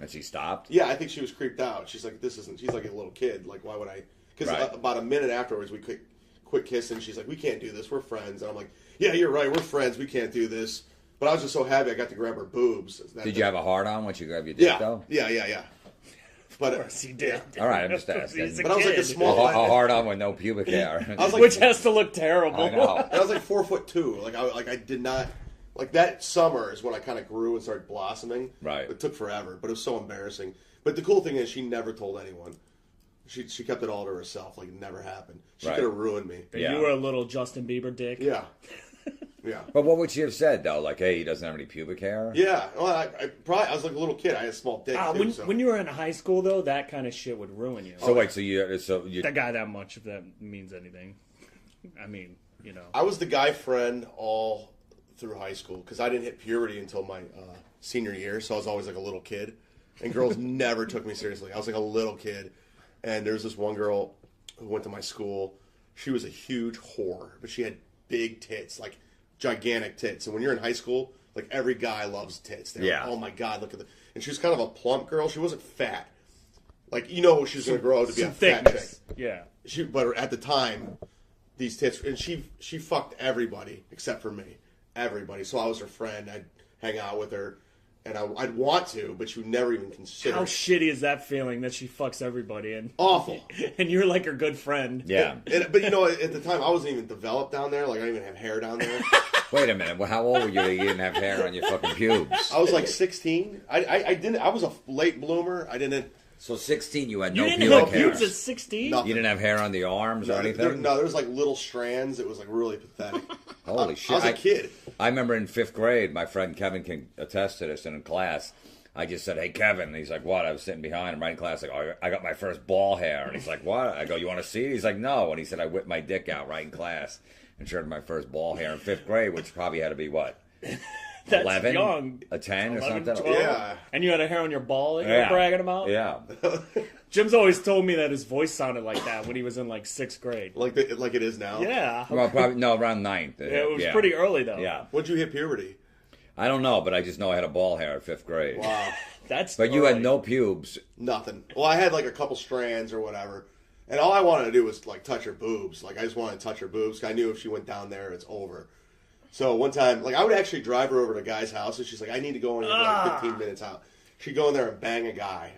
she stopped? Yeah, I think she was creeped out. She's like, she's like a little kid. Like, why would I? Because about a minute afterwards, we quit kissing. She's like, we can't do this. We're friends. And I'm like, yeah, you're right. We're friends. We can't do this. But I was just so happy I got to grab her boobs. Did you have a hard on once you grabbed your dick, though? Yeah. But of course he did. All right, I'm just asking. But I was like a small... A hard on with no pubic hair. Which has to look terrible. I know. And I was like 4'2". I did not... Like, that summer is when I kind of grew and started blossoming. Right. It took forever, but it was so embarrassing. But the cool thing is she never told anyone. She kept it all to herself, like it never happened. She could have ruined me. Yeah. You were a little Justin Bieber dick. Yeah. Yeah. But what would she have said, though? Like, hey, he doesn't have any pubic hair? Yeah. Well, I was like a little kid. I had a small dick, too. When you were in high school, though, that kind of shit would ruin you. So wait, so you... That guy that much, if that means anything. I mean, I was the guy friend all through high school because I didn't hit puberty until my senior year, so I was always like a little kid. And girls never took me seriously. I was like a little kid. And there was this one girl who went to my school. She was a huge whore, but she had big tits, like gigantic tits. And when you're in high school, like every guy loves tits. They're Yeah. like, oh my God, look at the. And she was kind of a plump girl. She wasn't fat. Like, you know, she was going to grow up to be a fat chick. Yeah. But at the time, these tits, and she fucked everybody except for me. Everybody. So I was her friend. I'd hang out with her. And I'd want to, but she would never even consider How it. shitty is that feeling that she fucks everybody and Awful. and you're like her good friend? Yeah. But you know, at the time, I wasn't even developed down there. Like, I didn't even have hair down there. Wait a minute. Well, how old were you that you didn't have hair on your fucking pubes? I was like 16. I didn't. I was a late bloomer. I didn't. So 16, you had You no didn't pubic have hair. pubes at 16? Nothing. You didn't have hair on the arms or anything? There was like little strands. It was like really pathetic. Holy shit. I was a kid. I remember in 5th grade, my friend Kevin can attest to this, and in class, I just said, hey, Kevin. And he's like, what? I was sitting behind him right in class, like, oh, I got my first ball hair. And he's like, what? I go, you want to see it? He's like, no. And he said, I whipped my dick out right in class and showed my first ball hair in 5th grade, which probably had to be, what? That's 11? young. A 10 or 11, something? 12? Yeah. And you had a hair on your ball that you were bragging about? Yeah. Jim's always told me that his voice sounded like that when he was in like 6th grade. Like it is now. Yeah. Well, probably, no, around 9th. Yeah, it was pretty early though. Yeah. When'd you hit puberty? I don't know, but I just know I had a ball hair at 5th grade. Wow. That's But you early. had no pubes. Nothing. Well, I had like a couple strands or whatever. And all I wanted to do was like touch her boobs. Like I just wanted to touch her boobs. I knew if she went down there, it's over. So one time, like I would actually drive her over to a guy's house, and she's like, "I need to go in here for like 15 minutes out." She'd go in there and bang a guy,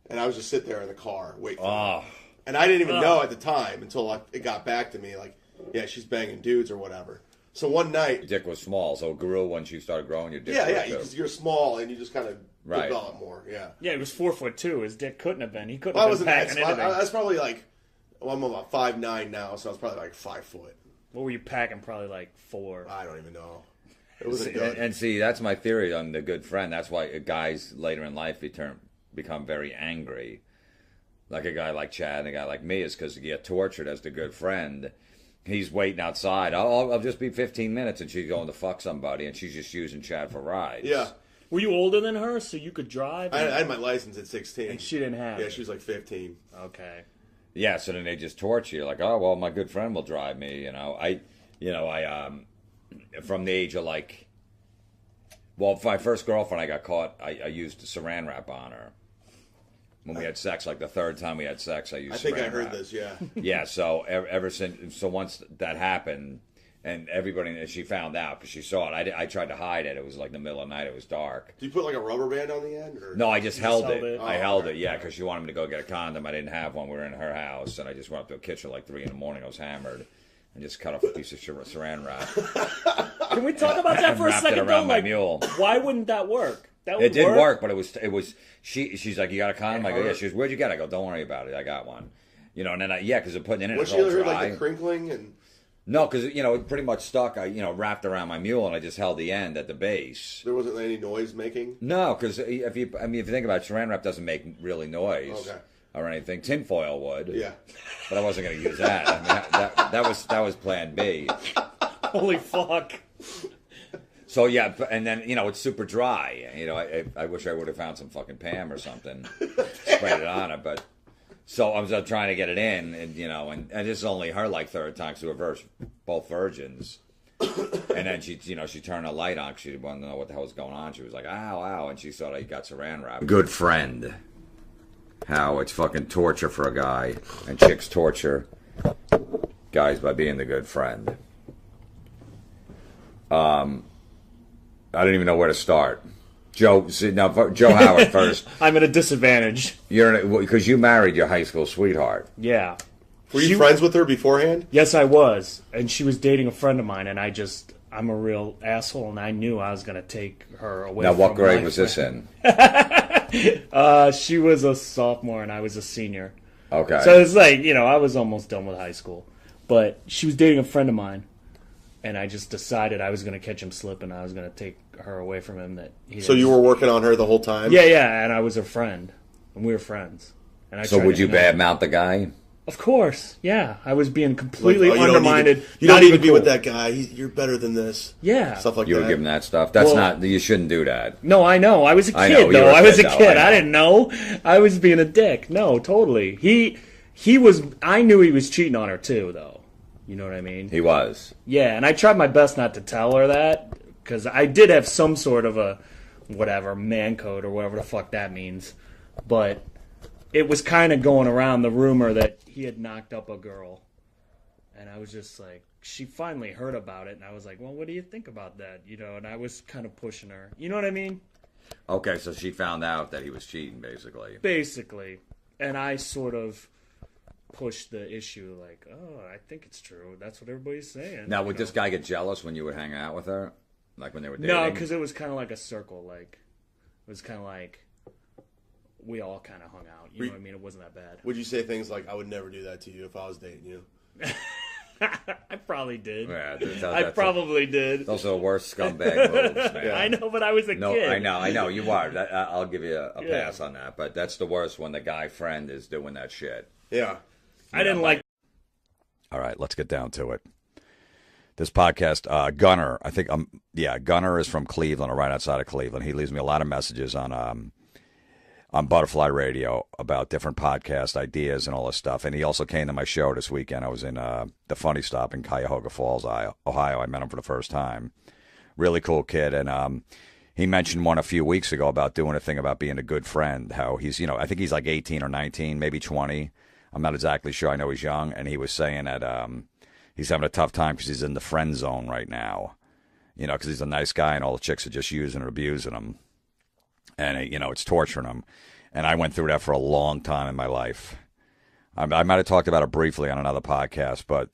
and I was just sit there in the car wait for her. And I didn't even know at the time until it got back to me, like, yeah, she's banging dudes or whatever. So one night, Your dick was small, so it grew once you started growing your dick. yeah, grew, too. because you're small and you just kind of Right. develop more. Yeah. Yeah, he was 4'2". His dick couldn't have been. He couldn't Well, I have been wasn't that packing small. anything. I was probably like, well, I'm about 5'9" now, so I was probably like 5 foot. What were you packing? Probably like 4. I don't even know. It wasn't See, good. and see, that's my theory on the good friend. That's why guys later in life become very angry. Like a guy like Chad and a guy like me is because you get tortured as the good friend. He's waiting outside. I'll just be 15 minutes and she's going to fuck somebody and she's just using Chad for rides. Yeah. Were you older than her so you could drive? I had my license at 16. And she didn't have Yeah, it. she was like 15. Okay. Yeah, so then they just torture you. Like, oh, well, my good friend will drive me, I from the age of like, well, my first girlfriend I got caught, I used saran wrap on her. When we had sex, like the third time we had sex, I used I think saran I heard wrap. this, yeah. Yeah, so ever since, so once that happened, and everybody, she found out because she saw it. I tried to hide it. It was like the middle of the night. It was dark. Do you put like a rubber band on the end? Or? No, I just held held it. it? I Oh, held okay. it, yeah, because she wanted me to go get a condom. I didn't have one. We were in her house, and I just went up to a kitchen like 3 in the morning. I was hammered, and just cut off a piece of saran wrap. Can we talk about that for a Wrapped it second, around though? my Like, mule. why wouldn't that work? That would It did work, but it was. She's like, you got a condom? I go, yeah. She goes, where'd you get it? I go, don't worry about it. I got one. And then because they're putting it in. Once It's you all ever heard dry. like the crinkling and No, because it pretty much stuck. I wrapped around my mule and I just held the end at the base. there wasn't any noise making? No, because if you think about it, saran wrap doesn't make really noise Okay. or anything. Tinfoil would. Yeah. But I wasn't going to use that. I mean, that was Plan B. Holy fuck. So yeah, and then it's super dry. I wish I would have found some fucking Pam or something, sprayed it on it. But so I was trying to get it in, and this is only her like third time because we were both virgins. And then she turned a light on because she wanted to know what the hell was going on. She was like, ow, ow, and she thought I got saran wrap. Good friend. How it's fucking torture for a guy, and chicks torture guys by being the good friend. I don't even know where to start. Joe Howard first. I'm at a disadvantage. Because you married your high school sweetheart. Yeah. Were you friends with her beforehand? Yes, I was. And she was dating a friend of mine, and I'm a real asshole, and I knew I was going to take her away Now, from what grade my was this in? She was a sophomore, and I was a senior. Okay. So it's like, I was almost done with high school. But she was dating a friend of mine, and I just decided I was going to catch him slipping. I was going to take her away from him. So you were working on her the whole time? Yeah, and I was her friend, and we were friends. And So tried would to you hang out. badmouth the guy? Of course, yeah. I was being completely Like, oh, undermined. You don't need to be with that guy. You're better than this. Yeah. Stuff like You that. were giving that stuff. That's Well- not. You shouldn't do that. No, I know. I was a I kid, know, you though. were a I was a kid, though. kid. I I know. didn't know. I was being a dick. No, totally. He was. I knew he was cheating on her too, though. You know what I mean? He was. Yeah, and I tried my best not to tell her that, because I did have some sort of a, whatever, man code or whatever the fuck that means. But it was kind of going around the rumor that he had knocked up a girl. And I was just like, she finally heard about it, and I was like, well, what do you think about that? You know, and I was kind of pushing her. You know what I mean? Okay, so she found out that he was cheating, basically. Basically. And I sort of pushed the issue like, oh, I think it's true. That's what everybody's saying. Now, would this guy get jealous when you would hang out with her? Like when they were dating? No, because it was kind of like a circle. Like, it was kind of like we all kind of hung out. You know what I mean? It wasn't that bad. Would you say things like, I would never do that to you if I was dating you? I probably did. Yeah, I probably did. Those are the worst scumbag moves, man. Yeah. I know, but I was a kid. I know, you are. I'll give you a pass on that. But that's the worst when the guy friend is doing that shit. Yeah. I didn't like. All right, let's get down to it. This podcast, Gunner, I think, Gunner is from Cleveland, or right outside of Cleveland. He leaves me a lot of messages on Butterfly Radio about different podcast ideas and all this stuff. And he also came to my show this weekend. I was in the Funny Stop in Cuyahoga Falls, Ohio. I met him for the first time. Really cool kid. And he mentioned one a few weeks ago about doing a thing about being a good friend. How he's, I think he's like 18 or 19, maybe 20. I'm not exactly sure. I know he's young. And he was saying that he's having a tough time because he's in the friend zone right now. Because he's a nice guy and all the chicks are just using and abusing him. And, it's torturing him. And I went through that for a long time in my life. I might have talked about it briefly on another podcast, but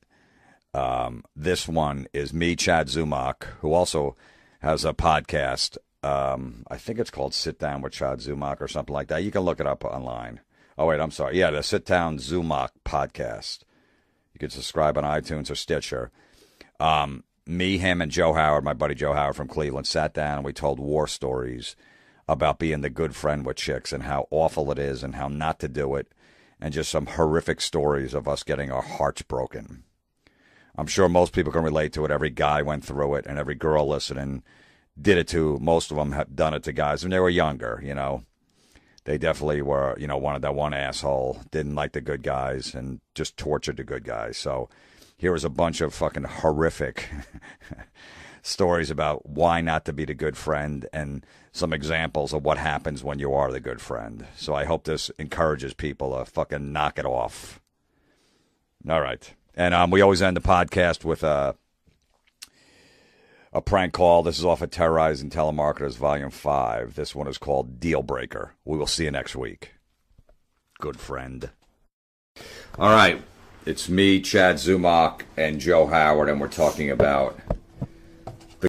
this one is me, Chad Zumock, who also has a podcast. I think it's called Sit Down with Chad Zumock or something like that. You can look it up online. Oh, wait, I'm sorry. Yeah, the Sit Down Zumock podcast. You can subscribe on iTunes or Stitcher. Me, him, and Joe Howard, my buddy Joe Howard from Cleveland, sat down and we told war stories about being the good friend with chicks and how awful it is and how not to do it, and just some horrific stories of us getting our hearts broken. I'm sure most people can relate to it. Every guy went through it, and every girl listening did it too. Most of them have done it to guys when they were younger, They definitely were, wanted that one asshole, didn't like the good guys, and just tortured the good guys. So here is a bunch of fucking horrific stories about why not to be the good friend and some examples of what happens when you are the good friend. So I hope this encourages people to fucking knock it off. All right. And we always end the podcast with a prank call. This is off of Terrorizing Telemarketers Volume 5. This one is called Deal Breaker. We will see you next week. Good friend. All right. It's me, Chad Zumock, and Joe Howard, and we're talking about